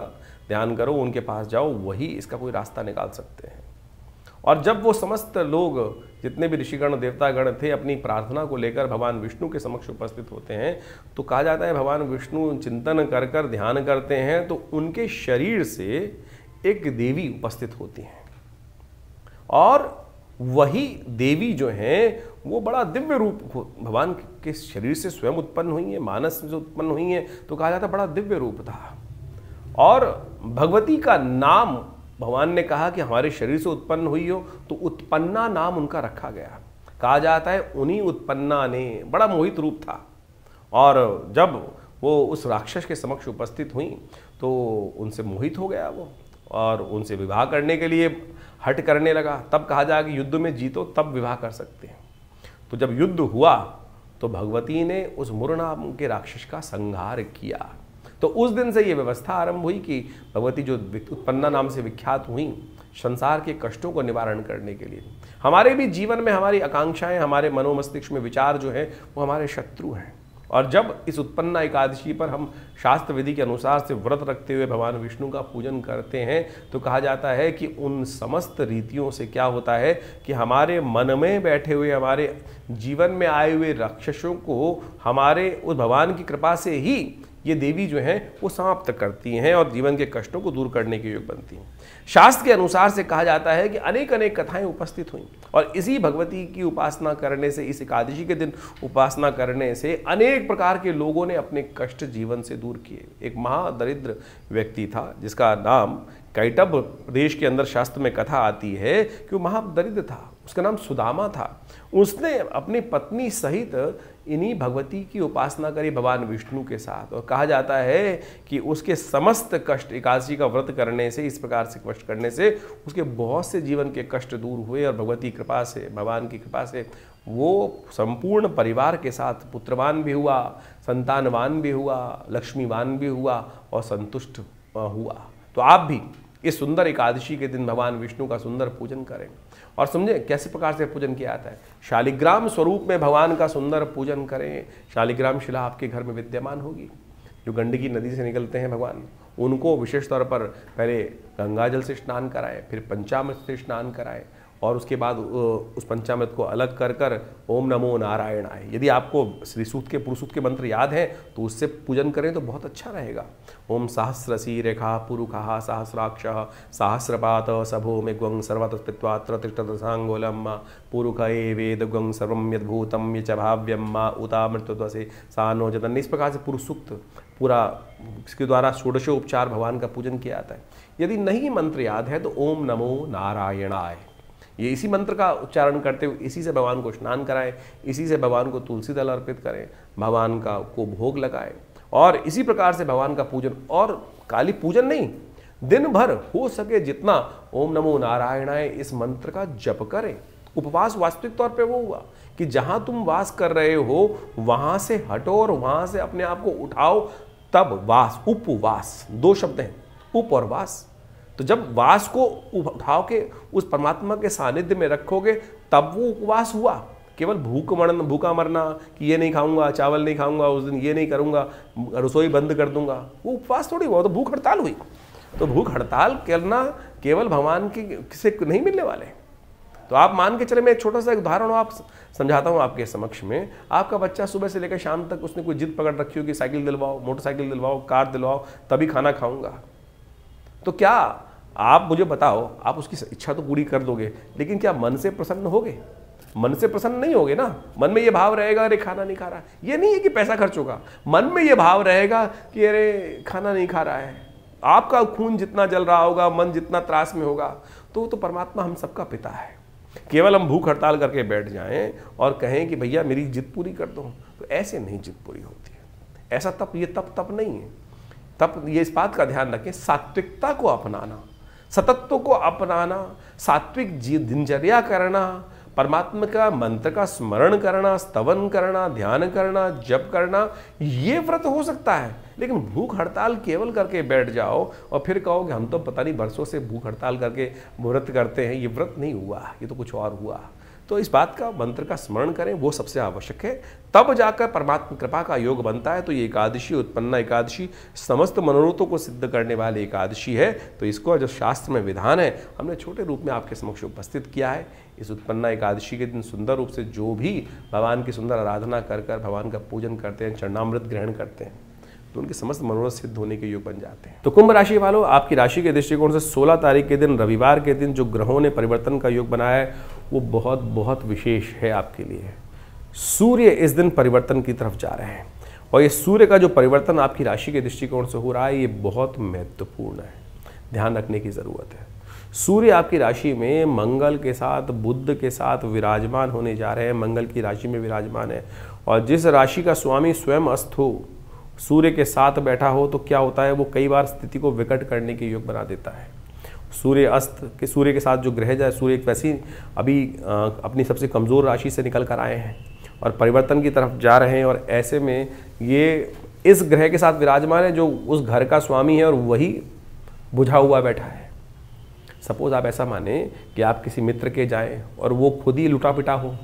ध्यान करो, उनके पास जाओ, वही इसका कोई रास्ता निकाल सकते हैं। और जब वो समस्त लोग जितने भी ऋषिगण देवतागण थे अपनी प्रार्थना को लेकर भगवान विष्णु के समक्ष उपस्थित होते हैं, तो कहा जाता है भगवान विष्णु चिंतन कर कर ध्यान करते हैं तो उनके शरीर से एक देवी उपस्थित होती हैं, और वही देवी जो हैं वो बड़ा दिव्य रूप भगवान के शरीर से स्वयं उत्पन्न हुई है, मानस से उत्पन्न हुई है, तो कहा जाता है बड़ा दिव्य रूप था। और भगवती का नाम भगवान ने कहा कि हमारे शरीर से उत्पन्न हुई हो, तो उत्पन्ना नाम उनका रखा गया। कहा जाता है उन्हीं उत्पन्ना ने, बड़ा मोहित रूप था, और जब वो उस राक्षस के समक्ष उपस्थित हुई तो उनसे मोहित हो गया वो, और उनसे विवाह करने के लिए हट करने लगा। तब कहा जाए कि युद्ध में जीतो तब विवाह कर सकते हैं। तो जब युद्ध हुआ तो भगवती ने उस मुर नाम के राक्षस का संहार किया। तो उस दिन से ये व्यवस्था आरंभ हुई कि भगवती जो उत्पन्ना नाम से विख्यात हुई संसार के कष्टों को निवारण करने के लिए। हमारे भी जीवन में हमारी आकांक्षाएं, हमारे मनोमस्तिष्क में विचार जो है वो हमारे शत्रु हैं, और जब इस उत्पन्ना एकादशी पर हम शास्त्र विधि के अनुसार से व्रत रखते हुए भगवान विष्णु का पूजन करते हैं तो कहा जाता है कि उन समस्त रीतियों से क्या होता है कि हमारे मन में बैठे हुए, हमारे जीवन में आए हुए राक्षसों को हमारे उस भगवान की कृपा से ही ये देवी जो हैं वो समाप्त करती हैं और जीवन के कष्टों को दूर करने के योग बनती हैं। शास्त्र के अनुसार से कहा जाता है कि अनेक अनेक कथाएं उपस्थित हुई और इसी भगवती की उपासना करने से, इस एकादशी के दिन उपासना करने से अनेक प्रकार के लोगों ने अपने कष्ट जीवन से दूर किए। एक महादरिद्र व्यक्ति था जिसका नाम कैटभ प्रदेश के अंदर शास्त्र में कथा आती है कि वो महादरिद्र था, उसका नाम सुदामा था। उसने अपनी पत्नी सहित इन्हीं भगवती की उपासना करी भगवान विष्णु के साथ, और कहा जाता है कि उसके समस्त कष्ट एकादशी का व्रत करने से, इस प्रकार से कष्ट करने से उसके बहुत से जीवन के कष्ट दूर हुए और भगवती कृपा से, भगवान की कृपा से वो संपूर्ण परिवार के साथ पुत्रवान भी हुआ, संतानवान भी हुआ, लक्ष्मीवान भी हुआ और संतुष्ट हुआ। तो आप भी इस सुंदर एकादशी के दिन भगवान विष्णु का सुंदर पूजन करें और समझें कैसे प्रकार से पूजन किया जाता है। शालिग्राम स्वरूप में भगवान का सुंदर पूजन करें। शालिग्राम शिला आपके घर में विद्यमान होगी। जो गंडकी नदी से निकलते हैं भगवान, उनको विशेष तौर पर पहले गंगा जल से स्नान कराएं, फिर पंचामृत से स्नान कराएं और उसके बाद उस पंचामृत को अलग कर कर ओम नमो नारायणाय, यदि आपको श्री सूक्त के पुरुषूक्त के मंत्र याद हैं तो उससे पूजन करें तो बहुत अच्छा रहेगा। ओम सहस्रसी रेखा पुरुखा सहस्राक्ष सहस्रपात सभो में ग्वं सर्वतस्पित्वात्र तिष्ठदसांगोलम पुरुख ए वेद ग्वं सर्वम यद्भूतम यच भाव्यम उतामृतसे सानो जतन। इस प्रकार से पुरुष सूक्त पूरा, इसके द्वारा षोडशोपचार भगवान का पूजन किया जाता है। यदि नहीं मंत्र याद है तो ओम नमो नारायणाय, ये इसी मंत्र का उच्चारण करते हुए इसी से भगवान को स्नान कराएं, इसी से भगवान को तुलसी दल अर्पित करें, भगवान का को भोग लगाएं और इसी प्रकार से भगवान का पूजन, और काली पूजन नहीं, दिन भर हो सके जितना ओम नमो नारायणाय इस मंत्र का जप करें। उपवास वास्तविक तौर पे वो हुआ कि जहां तुम वास कर रहे हो वहां से हटो और वहां से अपने आप को उठाओ, तब वास, उपवास, दो शब्द हैं, उप और वास। तो जब वास को उठाओ के उस परमात्मा के सानिध्य में रखोगे तब वो उपवास हुआ। केवल भूखा मरना कि ये नहीं खाऊंगा, चावल नहीं खाऊंगा, उस दिन ये नहीं करूंगा, रसोई बंद कर दूंगा, वो उपवास थोड़ी हुआ, तो भूख हड़ताल हुई। तो भूख हड़ताल करना केवल भगवान की से नहीं मिलने वाले। तो आप मान के चले, मैं एक छोटा सा उदाहरण आप समझाता हूँ आपके समक्ष में। आपका बच्चा सुबह से लेकर शाम तक उसने कोई जिद पकड़ रखी हो कि साइकिल दिलवाओ, मोटरसाइकिल दिलवाओ, कार दिलवाओ, तभी खाना खाऊंगा। तो क्या आप मुझे बताओ, आप उसकी इच्छा तो पूरी कर दोगे, लेकिन क्या मन से प्रसन्न होगे? मन से प्रसन्न नहीं होगे ना। मन में ये भाव रहेगा अरे खाना नहीं खा रहा है। ये नहीं है कि पैसा खर्च होगा, मन में ये भाव रहेगा कि अरे खाना नहीं खा रहा है। आपका खून जितना जल रहा होगा, मन जितना त्रास में होगा, तो परमात्मा हम सबका पिता है। केवल हम भूख हड़ताल करके बैठ जाएं और कहें कि भैया मेरी जिद पूरी कर दो, तो ऐसे नहीं जिद पूरी होती है। ऐसा तप, ये तप नहीं है। तप ये इस बात का ध्यान रखें, सात्विकता को अपनाना, सतत्व को अपनाना, सात्विक दिनचर्या करना, परमात्मा का मंत्र का स्मरण करना, स्तवन करना, ध्यान करना, जप करना, ये व्रत हो सकता है। लेकिन भूख हड़ताल केवल करके बैठ जाओ और फिर कहो कि हम तो पता नहीं वर्षों से भूख हड़ताल करके व्रत करते हैं, ये व्रत नहीं हुआ, ये तो कुछ और हुआ। तो इस बात का, मंत्र का स्मरण करें, वो सबसे आवश्यक है। तब जाकर परमात्मा कृपा का योग बनता है। तो ये एकादशी, उत्पन्ना एकादशी, समस्त मनोरथों को सिद्ध करने वाली एकादशी है। तो इसको जो शास्त्र में विधान है हमने छोटे रूप में आपके समक्ष उपस्थित किया है। इस उत्पन्ना एकादशी के दिन सुंदर रूप से जो भी भगवान की सुंदर आराधना कर कर भगवान का पूजन करते हैं, चरणामृत ग्रहण करते हैं, तो उनके समस्त मनोरथ सिद्ध होने के योग बन जाते हैं। तो कुंभ राशि वालों, आपकी राशि के दृष्टिकोण से 16 तारीख के दिन, रविवार के दिन, जो ग्रहों ने परिवर्तन का योग बनाया है वो बहुत बहुत विशेष है आपके लिए। सूर्य इस दिन परिवर्तन की तरफ जा रहे हैं और ये सूर्य का जो परिवर्तन आपकी राशि के दृष्टिकोण से हो रहा है, ये बहुत महत्वपूर्ण है, ध्यान रखने की ज़रूरत है। सूर्य आपकी राशि में मंगल के साथ, बुध के साथ विराजमान होने जा रहे हैं। मंगल की राशि में विराजमान है और जिस राशि का स्वामी स्वयं अस्त हो, सूर्य के साथ बैठा हो, तो क्या होता है, वो कई बार स्थिति को विकट करने के योग बना देता है। सूर्य के साथ जो ग्रह जाए, सूर्य एक वैसी अभी अपनी सबसे कमज़ोर राशि से निकल कर आए हैं और परिवर्तन की तरफ जा रहे हैं, और ऐसे में ये इस ग्रह के साथ विराजमान है जो उस घर का स्वामी है और वही बुझा हुआ बैठा है। सपोज आप ऐसा माने कि आप किसी मित्र के जाएं और वो खुद ही लुटा पिटा हो,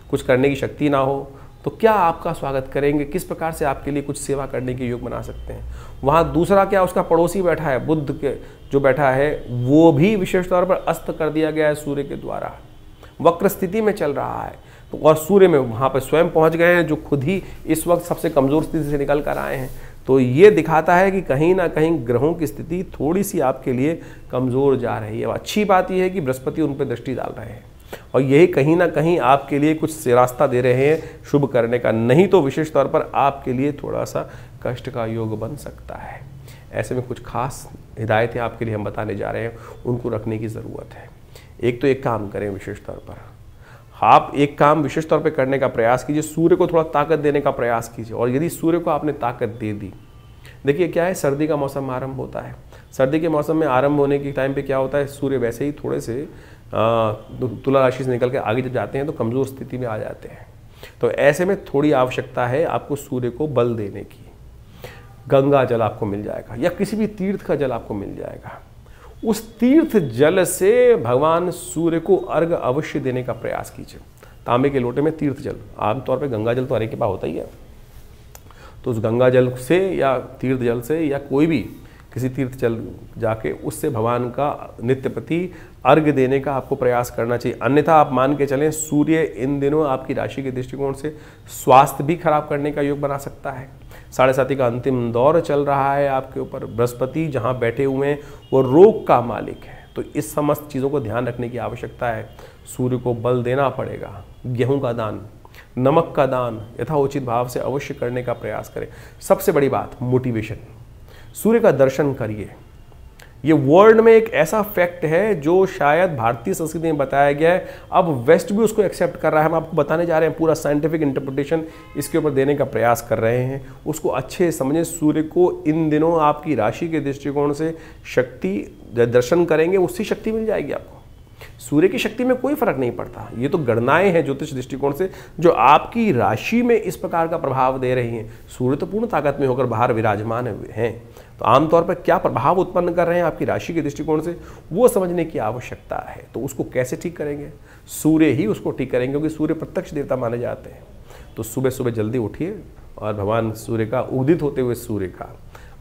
कुछ करने की शक्ति ना हो, तो क्या आपका स्वागत करेंगे? किस प्रकार से आपके लिए कुछ सेवा करने के योग बना सकते हैं? वहाँ दूसरा क्या, उसका पड़ोसी बैठा है, बुध के जो बैठा है वो भी विशेष तौर पर अस्त कर दिया गया है सूर्य के द्वारा, वक्र स्थिति में चल रहा है। तो और सूर्य में वहाँ पर स्वयं पहुँच गए हैं जो खुद ही इस वक्त सबसे कमज़ोर स्थिति से निकल कर आए हैं। तो ये दिखाता है कि कहीं ना कहीं ग्रहों की स्थिति थोड़ी सी आपके लिए कमज़ोर जा रही है। अच्छी बात यह है कि बृहस्पति उन पर दृष्टि डाल रहे हैं और यही कहीं ना कहीं आपके लिए कुछ रास्ता दे रहे हैं शुभ करने का, नहीं तो विशेष तौर पर आपके लिए थोड़ा सा कष्ट का योग बन सकता है। ऐसे में कुछ खास हिदायतें आपके लिए हम बताने जा रहे हैं, उनको रखने की ज़रूरत है। एक तो एक काम करें विशेष तौर पर, आप एक काम विशेष तौर पे करने का प्रयास कीजिए, सूर्य को थोड़ा ताकत देने का प्रयास कीजिए। और यदि सूर्य को आपने ताकत दे दी, देखिए क्या है, सर्दी का मौसम आरंभ होता है। सर्दी के मौसम में आरंभ होने के टाइम पे क्या होता है, सूर्य वैसे ही थोड़े से तुला राशि से निकल के आगे जब जाते हैं तो कमज़ोर स्थिति में आ जाते हैं। तो ऐसे में थोड़ी आवश्यकता है आपको सूर्य को बल देने की। गंगा जल आपको मिल जाएगा या किसी भी तीर्थ का जल आपको मिल जाएगा, उस तीर्थ जल से भगवान सूर्य को अर्घ अवश्य देने का प्रयास कीजिए। तांबे के लोटे में तीर्थ जल, आमतौर पे गंगा जल तो हर एक के पास होता ही है, तो उस गंगा जल से या तीर्थ जल से या कोई भी किसी तीर्थ जल जाके उससे भगवान का नित्य प्रति अर्घ देने का आपको प्रयास करना चाहिए। अन्यथा आप मान के चलें, सूर्य इन दिनों आपकी राशि के दृष्टिकोण से स्वास्थ्य भी खराब करने का योग बना सकता है। 7.5 का अंतिम दौर चल रहा है आपके ऊपर। बृहस्पति जहाँ बैठे हुए हैं वो रोग का मालिक है, तो इस समस्त चीज़ों को ध्यान रखने की आवश्यकता है। सूर्य को बल देना पड़ेगा। गेहूं का दान, नमक का दान यथाउचित भाव से अवश्य करने का प्रयास करें। सबसे बड़ी बात मोटिवेशन, सूर्य का दर्शन करिए। ये वर्ल्ड में एक ऐसा फैक्ट है जो शायद भारतीय संस्कृति में बताया गया है, अब वेस्ट भी उसको एक्सेप्ट कर रहा है। हम आपको बताने जा रहे हैं, पूरा साइंटिफिक इंटरप्रिटेशन इसके ऊपर देने का प्रयास कर रहे हैं। उसको अच्छे समझें। सूर्य को इन दिनों आपकी राशि के दृष्टिकोण से शक्ति, दर्शन करेंगे उससे शक्ति मिल जाएगी आपको। सूर्य की शक्ति में कोई फर्क नहीं पड़ता। ये तो गणनाएं हैं ज्योतिष दृष्टिकोण से जो आपकी राशि में इस प्रकार का प्रभाव दे रही हैं। सूर्य तो पूर्ण ताकत में होकर बाहर विराजमान हैं, तो आमतौर पर क्या प्रभाव उत्पन्न कर रहे हैं आपकी राशि के दृष्टिकोण से, वो समझने की आवश्यकता है। तो उसको कैसे ठीक करेंगे, सूर्य ही उसको ठीक करेंगे, क्योंकि सूर्य प्रत्यक्ष देवता माने जाते हैं। तो सुबह सुबह जल्दी उठिए और भगवान सूर्य का, उदित होते हुए सूर्य का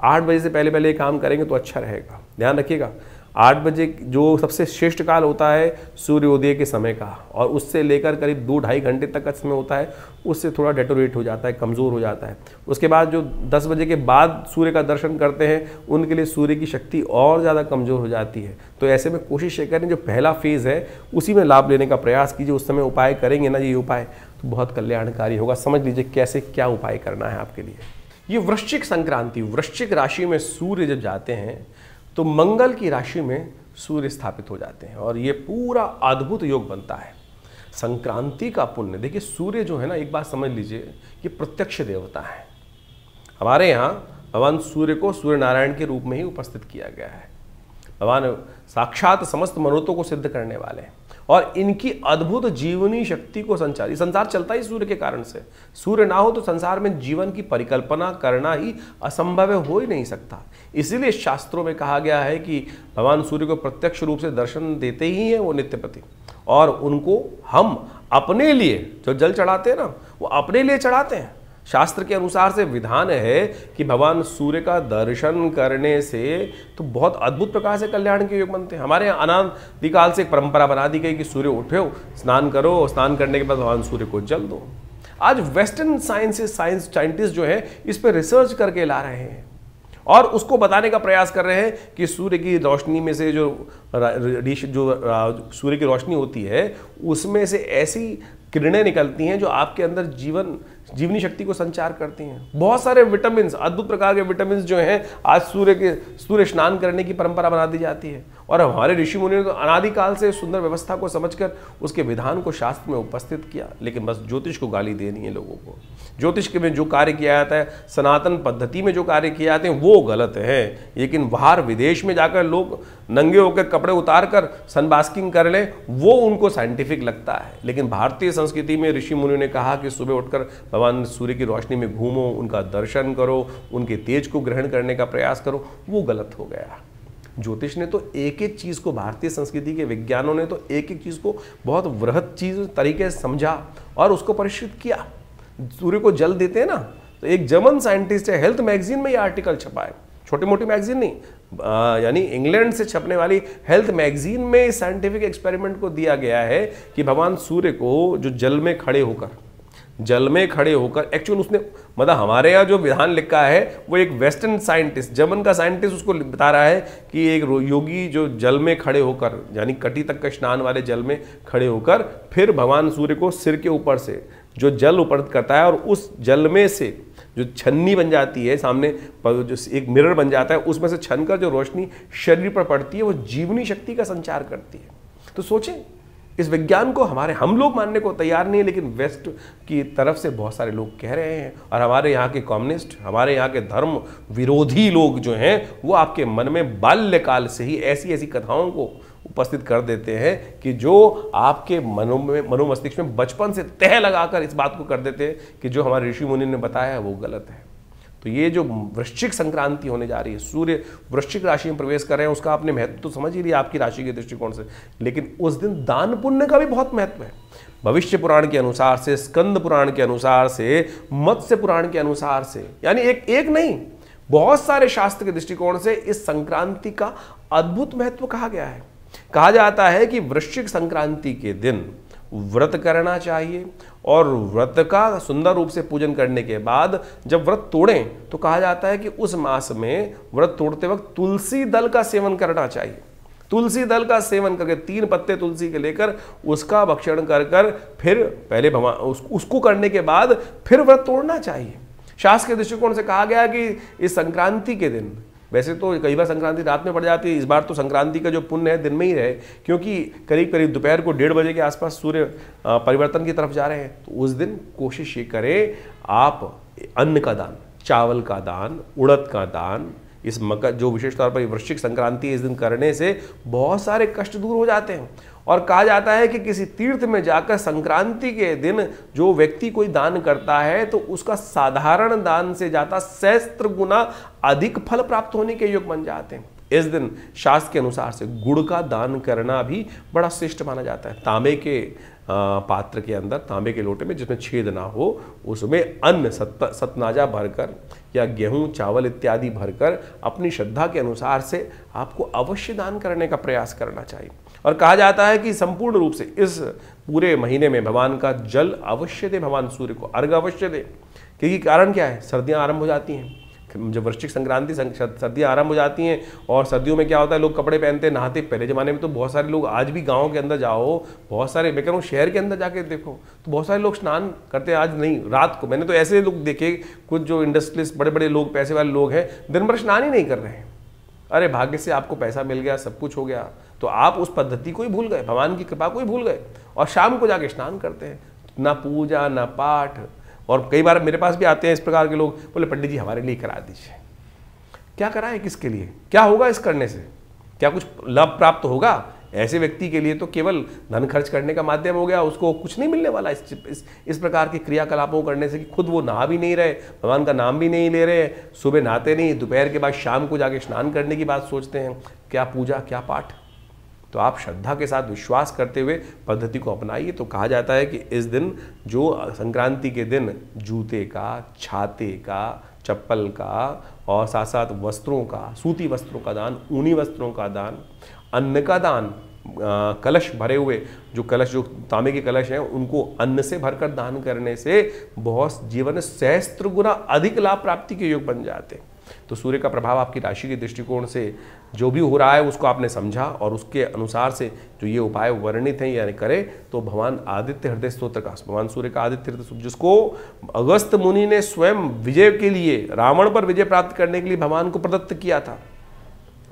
8 बजे से पहले पहले काम करेंगे तो अच्छा रहेगा। ध्यान रखिएगा, 8 बजे जो सबसे श्रेष्ठ काल होता है सूर्योदय के समय का, और उससे लेकर करीब 2-2.5 घंटे तक का समय होता है, उससे थोड़ा डेटोरेट हो जाता है, कमज़ोर हो जाता है। उसके बाद जो 10 बजे के बाद सूर्य का दर्शन करते हैं उनके लिए सूर्य की शक्ति और ज़्यादा कमज़ोर हो जाती है। तो ऐसे में कोशिश ये करें जो पहला फेज़ है उसी में लाभ लेने का प्रयास कीजिए। उस समय उपाय करेंगे ना, ये उपाय तो बहुत कल्याणकारी होगा। समझ लीजिए कैसे क्या उपाय करना है आपके लिए। ये वृश्चिक संक्रांति, वृश्चिक राशि में सूर्य जब जाते हैं तो मंगल की राशि में सूर्य स्थापित हो जाते हैं और ये पूरा अद्भुत योग बनता है। संक्रांति का पुण्य, देखिए सूर्य जो है ना, एक बात समझ लीजिए, ये प्रत्यक्ष देवता है। हमारे यहाँ भगवान सूर्य को सूर्य नारायण के रूप में ही उपस्थित किया गया है। भगवान साक्षात समस्त मनोरथों को सिद्ध करने वाले हैं और इनकी अद्भुत जीवनी शक्ति को संसार चलता ही सूर्य के कारण से। सूर्य ना हो तो संसार में जीवन की परिकल्पना करना ही असंभव हो ही नहीं सकता। इसीलिए शास्त्रों में कहा गया है कि भगवान सूर्य को प्रत्यक्ष रूप से दर्शन देते ही हैं वो नित्यपति, और उनको हम अपने लिए जो जल चढ़ाते हैं ना, वो अपने लिए चढ़ाते हैं। शास्त्र के अनुसार से विधान है कि भगवान सूर्य का दर्शन करने से तो बहुत अद्भुत प्रकार से कल्याण के योग बनते हैं। हमारे यहाँ अनादिकाल से एक परंपरा बना दी गई कि सूर्य उठो, स्नान करो, स्नान करने के बाद भगवान सूर्य को जल दो। आज वेस्टर्न साइंटिस्ट जो है इस पर रिसर्च करके ला रहे हैं और उसको बताने का प्रयास कर रहे हैं कि सूर्य की रोशनी में से जो सूर्य की रोशनी होती है उसमें से ऐसी किरणें निकलती हैं जो आपके अंदर जीवनी शक्ति को संचार करती हैं। बहुत सारे विटामिन्स, अद्भुत प्रकार के विटामिन्स जो हैं, आज सूर्य स्नान करने की परंपरा बना दी जाती है। और हमारे ऋषि मुनि ने तो अनादिकाल से सुंदर व्यवस्था को समझकर उसके विधान को शास्त्र में उपस्थित किया, लेकिन बस ज्योतिष को गाली देनी है लोगों को। ज्योतिष के में जो कार्य किया जाता है, सनातन पद्धति में जो कार्य किए जाते हैं वो गलत है, लेकिन बाहर विदेश में जाकर लोग नंगे होकर कपड़े उतार कर सनबास्किंग कर लें वो उनको साइंटिफिक लगता है। लेकिन भारतीय संस्कृति में ऋषि मुनि ने कहा कि सुबह उठकर भगवान सूर्य की रोशनी में घूमो, उनका दर्शन करो, उनके तेज को ग्रहण करने का प्रयास करो, वो गलत हो गया। ज्योतिष ने तो एक एक चीज़ को, भारतीय संस्कृति के विज्ञानों ने तो एक एक चीज़ को बहुत वृहत चीज़ तरीके से समझा और उसको परिष्कृत किया। सूर्य को जल देते हैं ना, तो एक जर्मन साइंटिस्ट है, हेल्थ मैगजीन में ये आर्टिकल छपा है, छोटी मोटी मैगजीन नहीं, यानी इंग्लैंड से छपने वाली हेल्थ मैगजीन में साइंटिफिक एक्सपेरिमेंट को दिया गया है कि भगवान सूर्य को जो जल में खड़े होकर जल में खड़े होकर, एक्चुअल उसने मतलब हमारे यहाँ जो विधान लिखा है वो एक वेस्टर्न साइंटिस्ट, जर्मन का साइंटिस्ट उसको बता रहा है कि एक योगी जो जल में खड़े होकर, यानी कटी तक का स्नान वाले जल में खड़े होकर, फिर भगवान सूर्य को सिर के ऊपर से जो जल ऊपर करता है और उस जल में से जो छन्नी बन जाती है, सामने जो एक मिरर बन जाता है, उसमें से छन कर जो रोशनी शरीर पर पड़ती है वो जीवनी शक्ति का संचार करती है। तो सोचें, इस विज्ञान को हम लोग मानने को तैयार नहीं है, लेकिन वेस्ट की तरफ से बहुत सारे लोग कह रहे हैं, और हमारे यहाँ के कम्युनिस्ट, हमारे यहाँ के धर्म विरोधी लोग जो हैं वो आपके मन में बाल्यकाल से ही ऐसी ऐसी कथाओं को उपस्थित कर देते हैं कि जो आपके मनोमस्तिष्क में बचपन से तह लगाकर इस बात को कर देते हैं कि जो हमारे ऋषि मुनि ने बताया है वो गलत है। तो ये जो वृश्चिक संक्रांति होने जा रही है, सूर्य वृश्चिक राशि में प्रवेश कर रहे हैं, उसका आपने महत्व तो समझ ही लिया आपकी राशि के दृष्टिकोण से, लेकिन उस दिन दान पुण्य का भी बहुत महत्व है। भविष्य पुराण के अनुसार से, स्कंद पुराण के अनुसार से, मत्स्य पुराण के अनुसार से, यानी एक नहीं, बहुत सारे शास्त्र के दृष्टिकोण से इस संक्रांति का अद्भुत महत्व कहा गया है। कहा जाता है कि वृश्चिक संक्रांति के दिन व्रत करना चाहिए, और व्रत का सुंदर रूप से पूजन करने के बाद जब व्रत तोड़ें तो कहा जाता है कि उस मास में व्रत तोड़ते वक्त तुलसी दल का सेवन करना चाहिए। तुलसी दल का सेवन करके 3 पत्ते तुलसी के लेकर उसका भक्षण कर कर फिर पहले उसको करने के बाद फिर व्रत तोड़ना चाहिए। शास्त्र के दृष्टिकोण से कहा गया कि इस संक्रांति के दिन, वैसे तो कई बार संक्रांति रात में पड़ जाती है, इस बार तो संक्रांति का जो पुण्य है दिन में ही रहे, क्योंकि करीब करीब दोपहर को 1:30 बजे के आसपास सूर्य परिवर्तन की तरफ जा रहे हैं। तो उस दिन कोशिश ये करें आप अन्न का दान, चावल का दान, उड़द का दान, इस मकर जो विशेष तौर पर वृश्चिक संक्रांति इस दिन करने से बहुत सारे कष्ट दूर हो जाते हैं। और कहा जाता है कि किसी तीर्थ में जाकर संक्रांति के दिन जो व्यक्ति कोई दान करता है तो उसका साधारण दान से जाता सहस्त्र गुना अधिक फल प्राप्त होने के योग बन जाते हैं। इस दिन शास्त्र के अनुसार से गुड़ का दान करना भी बड़ा श्रेष्ठ माना जाता है। तांबे के पात्र के अंदर, तांबे के लोटे में जिसमें छेद ना हो, उसमें अन्न सतनाजा भरकर या गेहूं चावल इत्यादि भरकर अपनी श्रद्धा के अनुसार से आपको अवश्य दान करने का प्रयास करना चाहिए। और कहा जाता है कि संपूर्ण रूप से इस पूरे महीने में भगवान का जल अवश्य दे, भगवान सूर्य को अर्घ अवश्य दे, क्योंकि कारण क्या है, सर्दियां आरंभ हो जाती हैं। जब वृश्चिक संक्रांति सर्दियां आरंभ हो जाती हैं, और सर्दियों में क्या होता है, लोग कपड़े पहनते हैं, नहाते। पहले जमाने में तो बहुत सारे लोग, आज भी गाँव के अंदर जाओ, बहुत सारे, मैं कह रहा हूँ शहर के अंदर जाके देखो तो बहुत सारे लोग स्नान करते हैं। आज नहीं, रात को। मैंने तो ऐसे लोग देखे, कुछ जो इंडस्ट्रियलिस्ट बड़े बड़े लोग, पैसे वाले लोग हैं, दिन भर स्नान ही नहीं कर रहे हैं। अरे भाग्य से आपको पैसा मिल गया, सब कुछ हो गया, तो आप उस पद्धति को ही भूल गए, भगवान की कृपा को ही भूल गए, और शाम को जाके स्नान करते हैं। ना पूजा ना पाठ। और कई बार मेरे पास भी आते हैं इस प्रकार के लोग, बोले पंडित जी हमारे लिए करा दीजिए। क्या कराएं, किसके लिए, क्या होगा इस करने से, क्या कुछ लाभ प्राप्त होगा? ऐसे व्यक्ति के लिए तो केवल धन खर्च करने का माध्यम हो गया, उसको कुछ नहीं मिलने वाला इस प्रकार के क्रियाकलापों करने से, कि खुद वो नहा भी नहीं रहे, भगवान का नाम भी नहीं ले रहे, सुबह नहाते नहीं, दोपहर के बाद शाम को जाके स्नान करने की बात सोचते हैं। क्या पूजा, क्या पाठ? तो आप श्रद्धा के साथ विश्वास करते हुए पद्धति को अपनाइए। तो कहा जाता है कि इस दिन, जो संक्रांति के दिन, जूते का, छाते का, चप्पल का, और साथ साथ वस्त्रों का, सूती वस्त्रों का दान, ऊनी वस्त्रों का दान, अन्न का दान, कलश भरे हुए जो तांबे के कलश हैं उनको अन्न से भरकर दान करने से बहुत जीवन में सहस्त्र गुना अधिक लाभ प्राप्ति के योग बन जाते हैं। तो सूर्य का प्रभाव आपकी राशि के दृष्टिकोण से जो भी हो रहा है उसको आपने समझा, और उसके अनुसार से जो ये उपाय वर्णित हैं यानी करें, तो भगवान आदित्य हृदय स्तोत्र का, भगवान सूर्य का आदित्य हृदय स्तोत्र, जिसको अगस्त मुनि ने स्वयं विजय के लिए, रावण पर विजय प्राप्त करने के लिए भगवान को प्रदत्त किया था,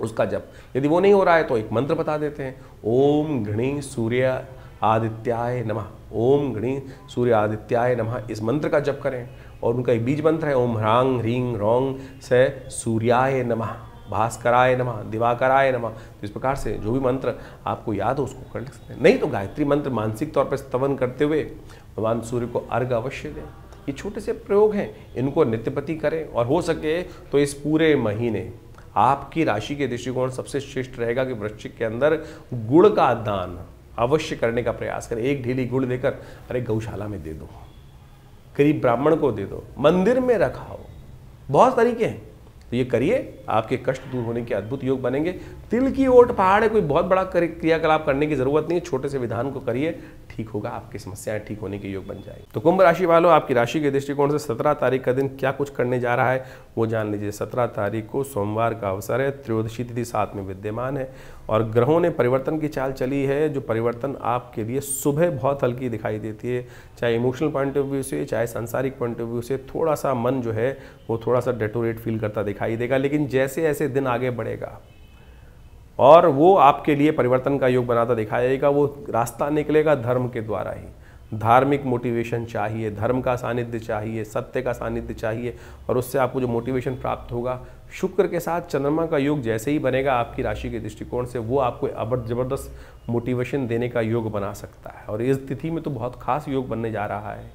उसका जप। यदि वो नहीं हो रहा है तो एक मंत्र बता देते हैं, ओम घृणी सूर्य आदित्याय नमः, ओम घृणी सूर्य आदित्याय नमः। इस मंत्र का जप करें, और उनका एक बीज मंत्र है, ओम ह्रांग ह्रीं रौंग से सूर्याय नमः, भास्कराय नमः, दिवाकराय नमः। तो इस प्रकार से जो भी मंत्र आपको याद हो उसको कर सकते हैं। नहीं तो गायत्री मंत्र मानसिक तौर पर स्तवन करते हुए भगवान सूर्य को अर्घ अवश्य दें। ये छोटे से प्रयोग हैं, इनको नित्यपति करें, और हो सके तो इस पूरे महीने आपकी राशि के दृष्टिकोण सबसे श्रेष्ठ रहेगा कि वृश्चिक के अंदर गुड़ का दान अवश्य करने का प्रयास करें। एक ढीली गुड़ देकर, अरे गौशाला में दे दो, गरीब ब्राह्मण को दे दो, मंदिर में रखाओ, बहुत तरीके हैं। तो ये करिए, आपके कष्ट दूर होने के अद्भुत योग बनेंगे। तिल की ओट पहाड़ है, कोई बहुत बड़ा क्रियाकलाप करने की जरूरत नहीं है, छोटे से विधान को करिए, ठीक होगा, आपकी समस्याएं ठीक होने के योग बन जाएगी। तो कुंभ राशि वालों, आपकी राशि के दृष्टिकोण से 17 तारीख का दिन क्या कुछ करने जा रहा है वो जान लीजिए। 17 तारीख को सोमवार का अवसर है, त्रयोदशी तिथि साथ में विद्यमान है और ग्रहों ने परिवर्तन की चाल चली है, जो परिवर्तन आपके लिए सुबह बहुत हल्की दिखाई देती है, चाहे इमोशनल पॉइंट ऑफ व्यू से, चाहे सांसारिक पॉइंट ऑफ व्यू से। थोड़ा सा मन जो है वो थोड़ा सा डेटोरेट फील करता दिखाई देगा, लेकिन जैसे जैसे दिन आगे बढ़ेगा और वो आपके लिए परिवर्तन का योग बनाता दिखाएगा, वो रास्ता निकलेगा धर्म के द्वारा ही। धार्मिक मोटिवेशन चाहिए, धर्म का सानिध्य चाहिए, सत्य का सानिध्य चाहिए और उससे आपको जो मोटिवेशन प्राप्त होगा, शुक्र के साथ चंद्रमा का योग जैसे ही बनेगा आपकी राशि के दृष्टिकोण से, वो आपको जबरदस्त मोटिवेशन देने का योग बना सकता है। और इस तिथि में तो बहुत खास योग बनने जा रहा है,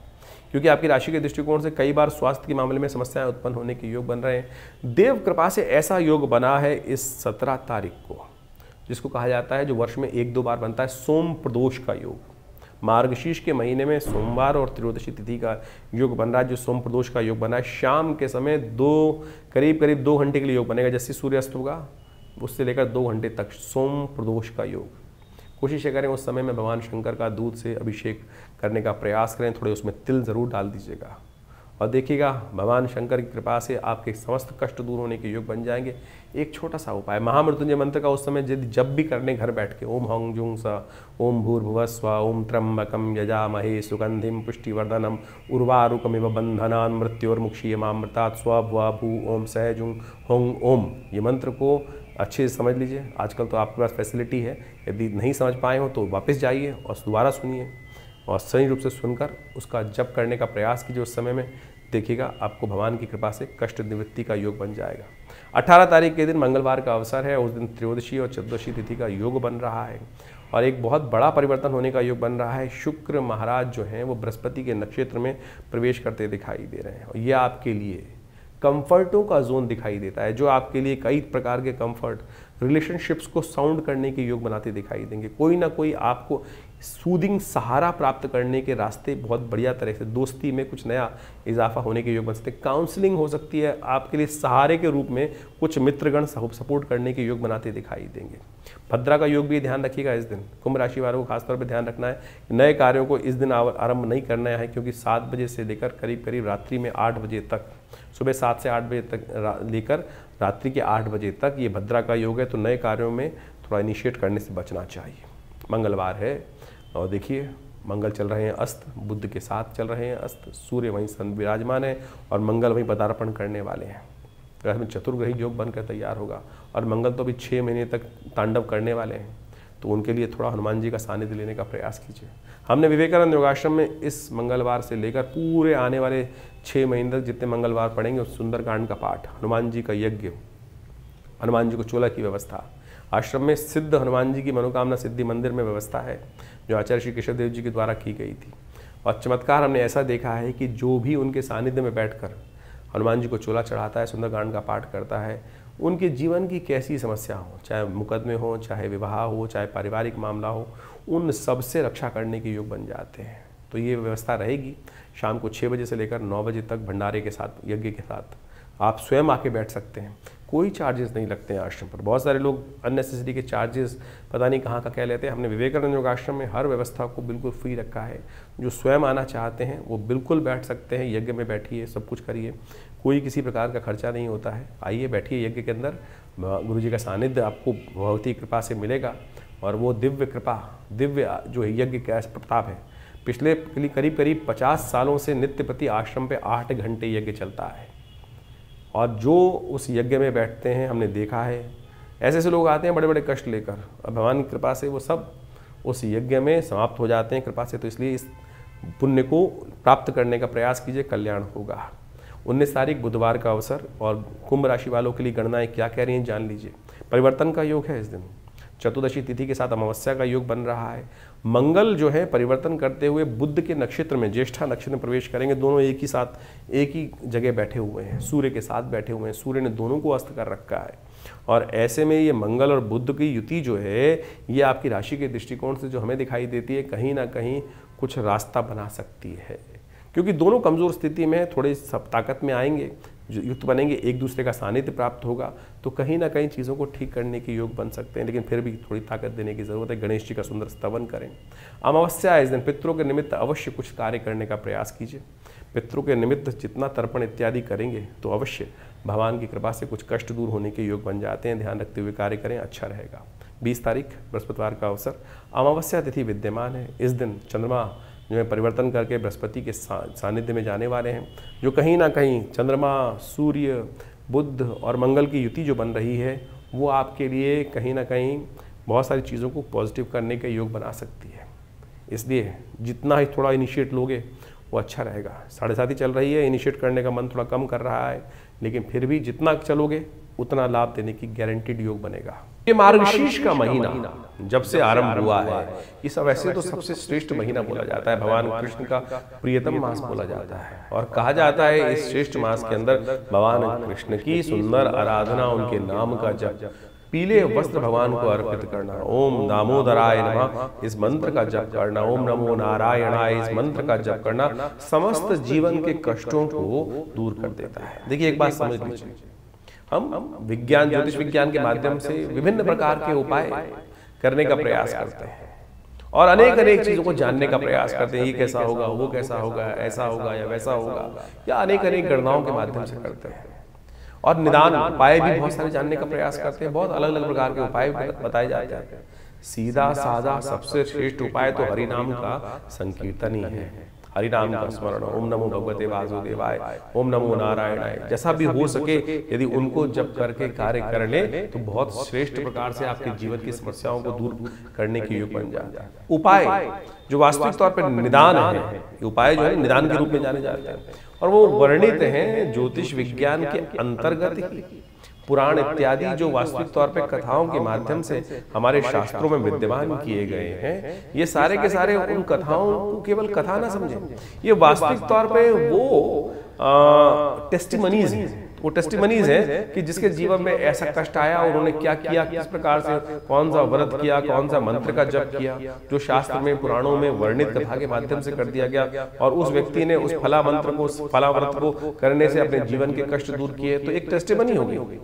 क्योंकि आपकी राशि के दृष्टिकोण से कई बार स्वास्थ्य के मामले में समस्याएं उत्पन्न होने के योग बन रहे हैं। देव कृपा से ऐसा योग बना है इस 17 तारीख को, जिसको कहा जाता है, जो वर्ष में 1-2 बार बनता है, सोम प्रदोष का योग। मार्गशीर्ष के महीने में सोमवार और त्रयोदशी तिथि का योग बन रहा है, जो सोम प्रदोष का योग बना है। शाम के समय करीब 2 घंटे के लिए योग बनेगा, जैसे सूर्यास्त होगा उससे लेकर 2 घंटे तक सोम प्रदोष का योग। कोशिश करें उस समय में भगवान शंकर का दूध से अभिषेक करने का प्रयास करें, थोड़े उसमें तिल जरूर डाल दीजिएगा और देखिएगा भगवान शंकर की कृपा से आपके समस्त कष्ट दूर होने के योग बन जाएंगे। एक छोटा सा उपाय, महामृत्युंजय मंत्र का उस समय जब भी करने घर बैठ के, ओम हौं जुं स ओम भूर्भुवस्व ओम त्र्यंबकं यजामहे सुगंधिं पुष्टिवर्धनम उर्वारुकमिव बंधनान् मृत्योर्मुक्षीयमामृतात् स्वभुवा भू ओम सह जुं हों ओम। ये मंत्र को अच्छे से समझ लीजिए। आजकल तो आपके पास फैसिलिटी है, यदि नहीं समझ पाए हो तो वापस जाइए और दोबारा सुनिए और सही रूप से सुनकर उसका जप करने का प्रयास कीजिए उस समय में। देखिएगा आपको भगवान की कृपा से कष्ट निवृत्ति का योग बन जाएगा। 18 तारीख के दिन मंगलवार का अवसर है, उस दिन त्रयोदशी और चतुर्दशी तिथि का योग बन रहा है और एक बहुत बड़ा परिवर्तन होने का योग बन रहा है। शुक्र महाराज जो हैं वो बृहस्पति के नक्षत्र में प्रवेश करते दिखाई दे रहे हैं और ये आपके लिए कंफर्टों का जोन दिखाई देता है, जो आपके लिए कई प्रकार के कंफर्ट, रिलेशनशिप्स को साउंड करने के योग बनाते दिखाई देंगे। कोई ना कोई आपको सूदिंग सहारा प्राप्त करने के रास्ते बहुत बढ़िया तरह से, दोस्ती में कुछ नया इजाफा होने के योग बन सकते हैं। काउंसलिंग हो सकती है, आपके लिए सहारे के रूप में कुछ मित्रगण सपोर्ट करने के योग बनाते दिखाई देंगे। भद्रा का योग भी ध्यान रखिएगा इस दिन। कुंभ राशि वालों को खासतौर पर ध्यान रखना है, नए कार्यों को इस दिन आरंभ नहीं करना है, क्योंकि 7 बजे से लेकर करीब रात्रि में 8 बजे तक, सुबह 7 से 8 बजे तक लेकर रात्रि के 8 बजे तक ये भद्रा का योग है। तो नए कार्यों में थोड़ा इनिशिएट करने से बचना चाहिए। मंगलवार है और देखिए मंगल चल रहे हैं अस्त, बुध के साथ चल रहे हैं अस्त, सूर्य वहीं सन विराजमान है और मंगल वहीं पदार्पण करने वाले हैं। ग्रह में चतुर्ग्रही योग बनकर तैयार होगा और मंगल तो अभी 6 महीने तक तांडव करने वाले हैं, तो उनके लिए थोड़ा हनुमान जी का सानिध्य लेने का प्रयास कीजिए। हमने विवेकानंद योगाश्रम में इस मंगलवार से लेकर पूरे आने वाले 6 महीने तक जितने मंगलवार पढ़ेंगे उस सुंदरकांड का पाठ, हनुमान जी का यज्ञ, हनुमान जी को चोला की व्यवस्था, आश्रम में सिद्ध हनुमान जी की मनोकामना सिद्धि मंदिर में व्यवस्था है, जो आचार्य श्री केशव देव जी के द्वारा की गई थी। और चमत्कार हमने ऐसा देखा है कि जो भी उनके सानिध्य में बैठकर हनुमान जी को चोला चढ़ाता है, सुंदरकांड का पाठ करता है, उनके जीवन की कैसी समस्या हो, चाहे मुकदमे हो, चाहे विवाह हो, चाहे पारिवारिक मामला हो, उन सब से रक्षा करने के योग बन जाते हैं। तो ये व्यवस्था रहेगी। शाम को 6 बजे से लेकर 9 बजे तक भंडारे के साथ, यज्ञ के साथ आप स्वयं आके बैठ सकते हैं। कोई चार्जेस नहीं लगते हैं आश्रम पर। बहुत सारे लोग अननेसेसरी के चार्जेस पता नहीं कहाँ का कह लेते हैं। हमने विवेकानंद योग आश्रम में हर व्यवस्था को बिल्कुल फ्री रखा है। जो स्वयं आना चाहते हैं वो बिल्कुल बैठ सकते हैं, यज्ञ में बैठिए, सब कुछ करिए, कोई किसी प्रकार का खर्चा नहीं होता है। आइए बैठिए यज्ञ के अंदर, गुरु जी का सानिध्य आपको भगवती कृपा से मिलेगा और वो दिव्य कृपा, दिव्य जो यज्ञ का प्रताप है। पिछले करीब 50 सालों से नित्य प्रति आश्रम पे 8 घंटे यज्ञ चलता है और जो उस यज्ञ में बैठते हैं हमने देखा है, ऐसे ऐसे लोग आते हैं बड़े बड़े कष्ट लेकर, और भगवान की कृपा से वो सब उस यज्ञ में समाप्त हो जाते हैं कृपा से। तो इसलिए इस पुण्य को प्राप्त करने का प्रयास कीजिए, कल्याण होगा। 19 तारीख बुधवार का अवसर और कुंभ राशि वालों के लिए गणनाएं क्या कह रही हैं जान लीजिए। परिवर्तन का योग है इस दिन, चतुर्दशी तिथि के साथ अमावस्या का योग बन रहा है। मंगल जो है परिवर्तन करते हुए बुध के नक्षत्र में, ज्येष्ठा नक्षत्र में प्रवेश करेंगे। दोनों एक ही साथ एक ही जगह बैठे हुए हैं, सूर्य के साथ बैठे हुए हैं। सूर्य ने दोनों को अस्त कर रखा है और ऐसे में ये मंगल और बुध की युति जो है ये आपकी राशि के दृष्टिकोण से जो हमें दिखाई देती है, कहीं ना कहीं कुछ रास्ता बना सकती है। क्योंकि दोनों कमज़ोर स्थिति में थोड़े सब ताकत में आएंगे, जो युक्त बनेंगे, एक दूसरे का सानिध्य प्राप्त होगा, तो कहीं ना कहीं चीज़ों को ठीक करने के योग बन सकते हैं। लेकिन फिर भी थोड़ी ताकत देने की ज़रूरत है। गणेश जी का सुंदर स्तवन करें। अमावस्या इस दिन पितरों के निमित्त अवश्य कुछ कार्य करने का प्रयास कीजिए। पितरों के निमित्त जितना तर्पण इत्यादि करेंगे तो अवश्य भगवान की कृपा से कुछ कष्ट दूर होने के योग बन जाते हैं। ध्यान रखते हुए कार्य करें, अच्छा रहेगा। 20 तारीख बृहस्पतिवार का अवसर, अमावस्या तिथि विद्यमान है। इस दिन चंद्रमा जो है परिवर्तन करके बृहस्पति के सानिध्य में जाने वाले हैं, जो कहीं ना कहीं चंद्रमा, सूर्य, बुध और मंगल की युति जो बन रही है वो आपके लिए कहीं ना कहीं बहुत सारी चीज़ों को पॉजिटिव करने के योग बना सकती है। इसलिए जितना ही थोड़ा इनिशिएट लोगे वो अच्छा रहेगा। 7.5 चल रही है, इनिशिएट करने का मन थोड़ा कम कर रहा है, लेकिन फिर भी जितना चलोगे उतना लाभ देने की गारंटीड योग बनेगा। ये मार्गशीर्ष का महीना जब से आरंभ हुआ है, इस वैसे तो सबसे श्रेष्ठ महीना बोला जाता है, भगवान कृष्ण का प्रियतम मास बोला जाता है। और कहा जाता है इस श्रेष्ठ मास के अंदर भगवान कृष्ण की सुंदर आराधना, उनके नाम का जप, पीले वस्त्र भगवान को अर्पित करना, ओम दामोदराय नमः इस मंत्र का जप करना, ओम नमो नारायणाय इस मंत्र का जप करना समस्त जीवन के कष्टों को दूर कर देता है। देखिए, एक बात समझ लीजिए, हम विज्ञान, ज्योतिष विज्ञान के माध्यम से विभिन्न प्रकार के उपाय करने का प्रयास करते हैं और अनेक चीजों को जानने का प्रयास करते हैं। ये कैसा होगा, वो कैसा होगा, ऐसा होगा या वैसा होगा, या अनेक गणनाओं के माध्यम से करते हैं। और निदान उपाय भी बहुत सारे जानने का प्रयास करते हैं। बहुत अलग अलग प्रकार के उपाय बताए जाते हैं। सीधा साधा सबसे श्रेष्ठ उपाय तो हरिनाम का संकीर्तन ही है। हरिनाम का स्मरण, ओम नमो भगवते वासुदेवाय, ओम नमो नारायणाय, जैसा भी हो सके यदि उनको जप करके कार्य कर ले तो बहुत श्रेष्ठ प्रकार से आपके जीवन की समस्याओं को दूर करने के योग बन जाता है। उपाय जो वास्तविक तौर पर निदान है, उपाय जो है निदान के रूप में जाने जाते हैं और वो वर्णित हैं ज्योतिष विज्ञान के अंतर्गत ही। पुराण इत्यादि जो वास्तविक तौर पे कथाओं के माध्यम से हमारे शास्त्रों में विद्यमान किए गए हैं, ये सारे के सारे उन कथाओं को केवल कथा ना समझें, ये वास्तविक तौर पे वो टेस्टिमनीज हैं। वो टेस्टिमनीज है कि जिसके जीवन में ऐसा कष्ट आया, उन्होंने क्या किया, किस प्रकार से कौन सा व्रत किया, कौन सा मंत्र का जप किया, जो शास्त्र में पुराणों में वर्णित कथा के माध्यम से कर दिया गया और उस व्यक्ति ने उस फला मंत्र को, फला व्रत को करने से अपने जीवन के कष्ट दूर किए, तो एक टेस्टिमनी हो गई।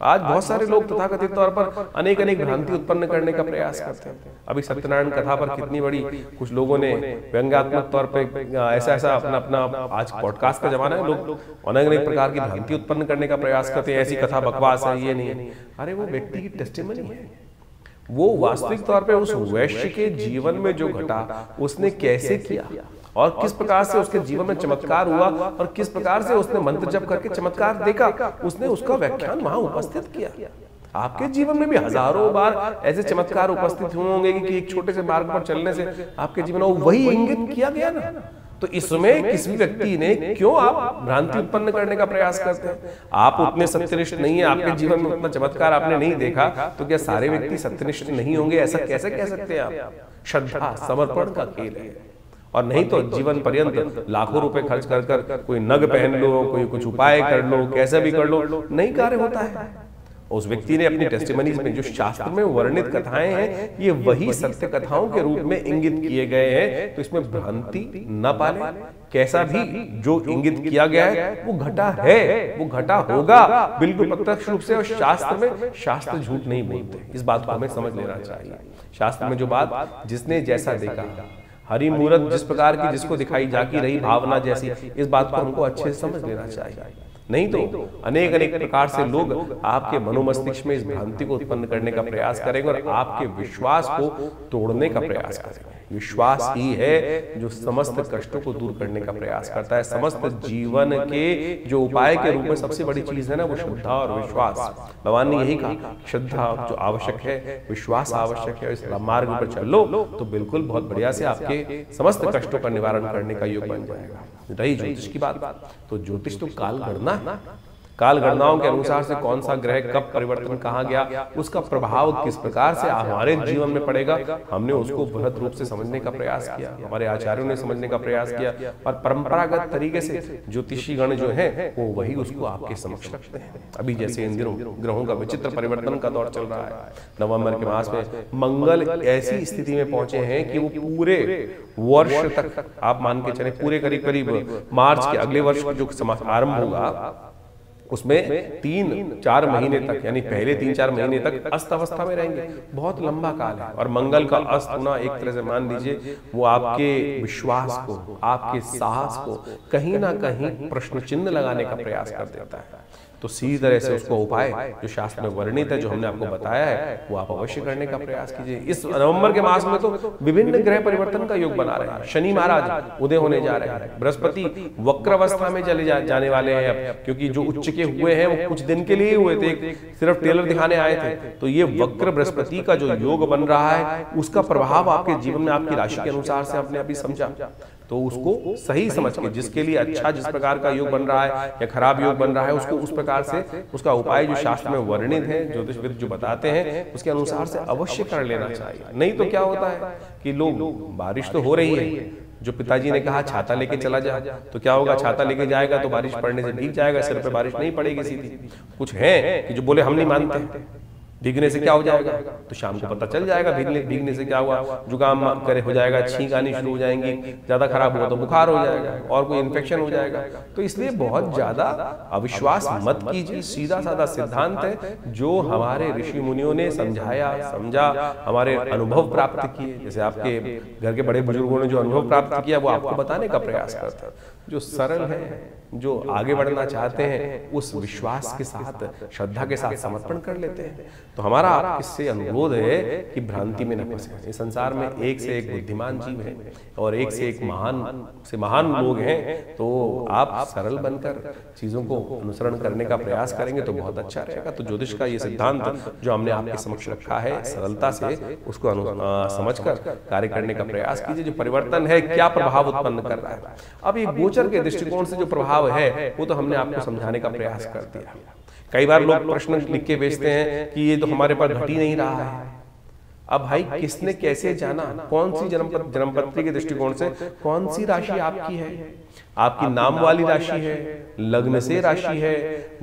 आज बहुत सारे लोग तथाकथित तौर पर अनेक भ्रांति उत्पन्न करने का प्रयास करते हैं। अभी सत्यनारायण कथा पर कितनी बड़ी कुछ लोगों ने व्यंग्यात्मक तौर पे ऐसा अपना आज पॉडकास्ट का जमाना है, लोग अनेक प्रकार की भ्रांति उत्पन्न करने का प्रयास करते हैं। ऐसी कथा बकवास है, ये नहीं है। अरे वो व्यक्ति की टेस्टिमनी है, वो वास्तविक तौर पे उस वैश्य के जीवन में जो घटा उसने कैसे किया और किस प्रकार से उसके जीवन में चमत्कार हुआ और किस प्रकार से उसने मंत्र जप करके चमत्कार देखा, उसने उसका व्याख्यान वहां उपस्थित किया। आपके जीवन में भी हजारों बार ऐसे चमत्कार उपस्थित हुए होंगे कि एक छोटे से मार्ग पर चलने से आपके जीवन में वही इंगित किया गया ना। तो इसमें किसी व्यक्ति ने क्यों आप भ्रांति उत्पन्न करने का प्रयास करते हैं? आप उतने सत्यनिष्ठ नहीं है, आपके जीवन में उतना चमत्कार आपने नहीं देखा, तो क्या सारे व्यक्ति सत्यनिष्ठ नहीं होंगे? ऐसा कैसे कह सकते हैं आप? श्रद्धा समर्पण का खेल है। और नहीं तो जीवन पर्यंत लाखों रुपए खर्च कर कर कोई नग पहन लो, कोई कुछ उपाय कर लो, कैसे भी कर लो, नहीं कार्य होता है। उस व्यक्ति ने अपनी टेस्टिमनीज में जो शास्त्र में वर्णित कथाएं हैं, ये वही सत्य कथाओं के रूप में इंगित किए गए हैं। तो इसमें भ्रांति न पाले। कैसा भी जो इंगित किया गया है वो घटा है, वो घटा होगा बिल्कुल प्रत्यक्ष रूप से। और शास्त्र में शास्त्र झूठ नहीं बोलते, इस बात को हमें समझ लेना चाहिए। शास्त्र में जो बात जिसने जैसा देखा, हरि मूरत जिस प्रकार की जिसको दिखाई जाकी रही भावना जैसी, इस बात को हमको अच्छे से समझ लेना चाहिए। नहीं तो अनेक प्रकार से लोग आपके मनोमस्तिष्क में इस भ्रांति को उत्पन्न करने का प्रयास करेंगे और आपके विश्वास को तोड़ने का प्रयास करेंगे। विश्वास ही है जो समस्त कष्टों को दूर करने का प्रयास करता है। समस्त जीवन के जो उपाय के रूप में सबसे बड़ी चीज है ना, वो श्रद्धा और विश्वास। भगवान ने यही कहा, श्रद्धा जो आवश्यक है, विश्वास आवश्यक है। इस मार्ग पर चल लो तो बिल्कुल बहुत बढ़िया से आपके समस्त कष्टों का निवारण करने का योग बन जाएगा। रही ज्योतिष की बात, तो ज्योतिष तो काल गणना, काल गणनाओं के अनुसार से कौन सा ग्रह कब परिवर्तन कहाँ गया, उसका प्रभाव किस प्रकार से हमारे जीवन में पड़ेगा, हमने उसको बृहद रूप से समझने का प्रयास किया, हमारे आचार्यों ने समझने का प्रयास किया और परंपरागत तरीके से ज्योतिषी गण जो है वो वही उसको आपके समक्ष रखते हैं। अभी जैसे इन दिनों ग्रहों का विचित्र परिवर्तन का दौर चल रहा है, नवंबर के मास में मंगल ऐसी स्थिति में पहुंचे हैं कि वो पूरे वर्ष तक आप मान के चले, पूरे करीब करीब मार्च के अगले वर्ष जो आरंभ होगा उसमें 3-4 महीने तक, यानी पहले 3-4 महीने तक अस्त अवस्था में रहेंगे। बहुत लंबा काल है और मंगल का अस्त होना एक तरह से मान लीजिए वो आपके विश्वास को, आपके साहस को कहीं ना कहीं प्रश्न चिन्ह लगाने का प्रयास कर देता है। तो सीधी तरह से उसको उपाय जो शास्त्र में वर्णित है, जो हमने आपको बताया है, वो आप अवश्य करने का प्रयास कीजिए। इस नवंबर के मास में तो विभिन्न ग्रह परिवर्तन का योग बना रहे हैं। शनि महाराज उदय होने जा रहे हैं, बृहस्पति वक्र अवस्था में चले जाने वाले हैं अब, क्योंकि जो उच्च के हुए हैं वो कुछ दिन के लिए हुए थे, सिर्फ टेलर दिखाने आए थे। तो ये वक्र बृहस्पति का जो योग बन रहा है उसका प्रभाव आपके जीवन में आपकी राशि के अनुसार से आपने अभी समझा, तो उसको सही समझ के जिसके लिए अच्छा जिस प्रकार का योग बन रहा है या खराब योग बन रहा है उसको उस प्रकार से उसका उपाय जो शास्त्र में वर्णित है, ज्योतिषविद जो बताते हैं उसके अनुसार से अवश्य कर लेना चाहिए। नहीं तो क्या होता है कि लोग, बारिश तो हो रही है, जो पिताजी ने कहा छाता लेके चला जा, तो क्या होगा, छाता लेके जाएगा तो बारिश पड़ने से भीग जाएगा, सिर पे बारिश नहीं पड़ेगी सीधी। कुछ है कि जो बोले हम नहीं मानते, भीगने से क्या हो जाएगा, तो शाम को पता चल जाएगा भीगने से क्या हुआ, जुकाम करे हो जाएगा, छींक आनी शुरू हो जाएंगी, ज्यादा खराब हुआ तो बुखार हो जाएगा और कोई इन्फेक्शन हो जाएगा। तो इसलिए बहुत ज्यादा अविश्वास मत कीजिए, सीधा साधा सिद्धांत है जो हमारे ऋषि मुनियों ने समझाया, समझा, हमारे अनुभव प्राप्त किए, जैसे आपके घर के बड़े बुजुर्गों ने जो अनुभव प्राप्त किया वो आपको बताने का प्रयास करते हैं। जो सरल है, जो आगे बढ़ना चाहते हैं, उस विश्वास के साथ, श्रद्धा के साथ समर्पण कर लेते हैं। तो हमारा आपसे अनुरोध है कि भ्रांति में न फंसे। इस संसार में एक से एक बुद्धिमान जीव है और एक से एक महान लोग हैं, तो आप सरल बनकर चीजों को अनुसरण करने का प्रयास करेंगे तो बहुत अच्छा रहेगा। तो ज्योतिष का ये सिद्धांत जो हमने आपके समक्ष रखा है, सरलता से उसको समझकर कार्य करने का प्रयास कीजिए। जो परिवर्तन है क्या प्रभाव उत्पन्न कर रहा है, अब ये गोचर के दृष्टिकोण से जो प्रभाव है वो तो हमने आपको समझाने का प्रयास कर दिया। कई बार लोग प्रश्न लिख के भेजते हैं कि ये तो हमारे पास घट ही नहीं रहा है। अब भाई किसने कैसे जाना कौन सी जन्मपत्री के दृष्टिकोण से कौन सी राशि आपकी है, आपकी नाम वाली राशि है, लग्न से राशि है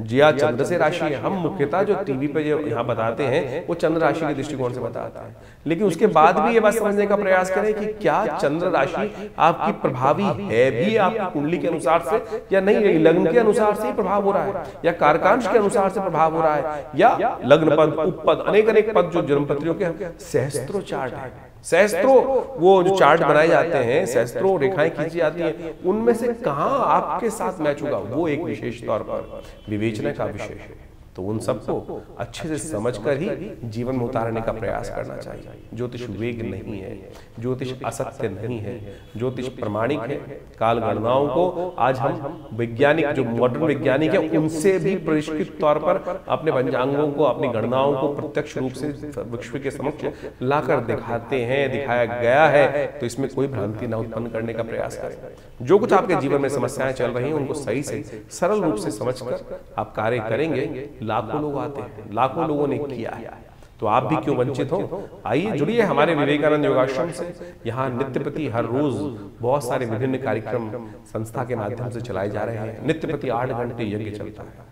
या चंद्र से राशि है। हम मुख्यतः जो टीवी पे जो यहाँ बताते हैं वो चंद्र राशि के दृष्टिकोण से बताते हैं, लेकिन उसके बाद भी ये बात समझने का प्रयास करें कि क्या चंद्र राशि आपकी प्रभावी है भी आपकी कुंडली के अनुसार से या नहीं, लग्न के अनुसार से ही प्रभाव हो रहा है या कारकांश के अनुसार से प्रभाव हो रहा है या लग्न पद, उपपद, अनेक पद जो जन्मपत्रियों के सहस्त्रों चार्ट है, सहस्त्रों वो जो चार्ट बनाए जाते हैं, सहस्त्रों रेखाएं खींची जाती हैं, उनमें से कहां आपके साथ मैच होगा वो एक विशेष तौर पर विवेचना का विषय है। तो उन सबको अच्छे से समझकर ही जीवन में उतारने का प्रयास करना चाहिए। ज्योतिष वेग नहीं है, ज्योतिष असत्य नहीं है, ज्योतिष प्रमाणिक है। काल गणनाओं को आज हम वैज्ञानिक जो मॉडर्न वैज्ञानिक है उनसे भी परिष्कृत तौर पर अपने पंचांगों को, अपनी गणनाओं को प्रत्यक्ष रूप से विश्व के समक्ष लाकर दिखाते हैं, दिखाया गया है। तो इसमें कोई भ्रांति न उत्पन्न करने का प्रयास करें। जो कुछ आपके जीवन में समस्याएं चल रही हैं उनको सही से सरल रूप से समझकर आप कार्य करेंगे। लाखों लोग आते हैं, लाखों लोगों ने किया है, तो आप भी क्यों वंचित हो। आइए जुड़िए हमारे विवेकानंद योगाश्रम से। यहाँ नित्य प्रति हर रोज बहुत सारे विभिन्न कार्यक्रम संस्था के माध्यम से चलाए जा रहे हैं। नित्य प्रति 8 घंटे यज्ञ चलता है।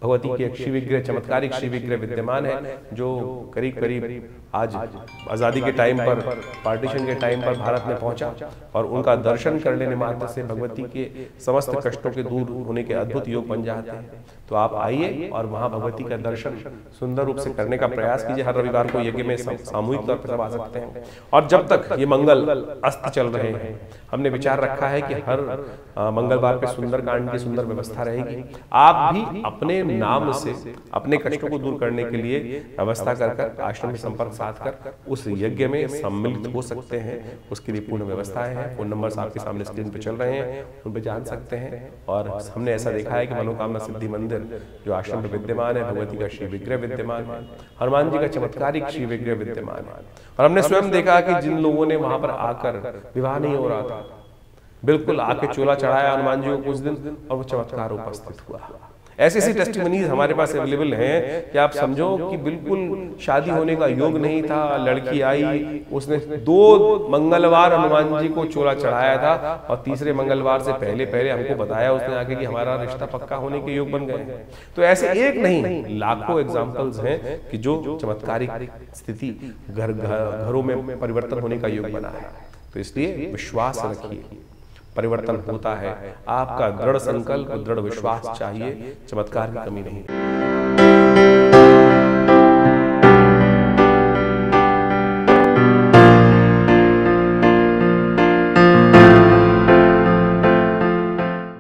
भगवती के एक शिवविग्रह, चमत्कारिक शिवविग्रह विद्यमान है जो करीब आज आज़ादी के टाइम पर, पार्टीशन के टाइम पर भारत में पहुंचा और उनका दर्शन कर लेने मात्र से भगवती के समस्त कष्टों के दूर होने के अद्भुत योग बन जाते हैं। तो आप आइए और वहां भगवती का दर्शन सुंदर रूप से करने का प्रयास कीजिए। हर रविवार को यज्ञ में सामूहिक तौर पर सब आ सकते हैं। और जब तक ये मंगल अस्त चल रहे हैं, हमने विचार रखा है कि हर मंगलवार पे सुंदरकांड की सुंदर व्यवस्था रहेगी। आप भी अपने नाम से अपने कष्टों को दूर करने के लिए व्यवस्था कर आश्रम में संपर्क साथ कर उस यज्ञ में सम्मिलित हो सकते हैं। उसके लिए पूर्ण व्यवस्थाएं हैं। फोन नंबर्स आपके सामने स्क्रीन पे चल रहे हैं, उन पे जान सकते हैं। और हमने ऐसा देखा है कि मनोकामना सिद्धि मंदिर जो आश्रम में विद्यमान है, भगवती का श्री विग्रह विद्यमान है, हनुमान जी का चमत्कारिक श्री विग्रह विद्यमान है। और हमने स्वयं देखा कि जिन लोगों ने वहां पर आकर विवाह नहीं हो रहा था, बिल्कुल आके चोला चढ़ाया हनुमान जी को कुछ दिन और वो चमत्कार उपस्थित हुआ। ऐसी ऐसी टेस्टिमनीज हमारे पास अवेलेबल हैं कि आप समझो कि बिल्कुल शादी होने का योग नहीं था, लड़की आई, उसने 2 मंगलवार हनुमान जी को चोला चढ़ाया था और तीसरे मंगलवार से पहले पहले हमको बताया उसने आके कि हमारा रिश्ता पक्का होने के योग बन गए हैं। तो ऐसे एक नहीं लाखों एग्जाम्पल्स हैं कि जो चमत्कारिक स्थिति घरों में परिवर्तन होने का योग बना है। तो इसलिए विश्वास रखिए, परिवर्तन होता है। आपका दृढ़ संकल्प, दृढ़ विश्वास चाहिए, चमत्कार की कमी नहीं।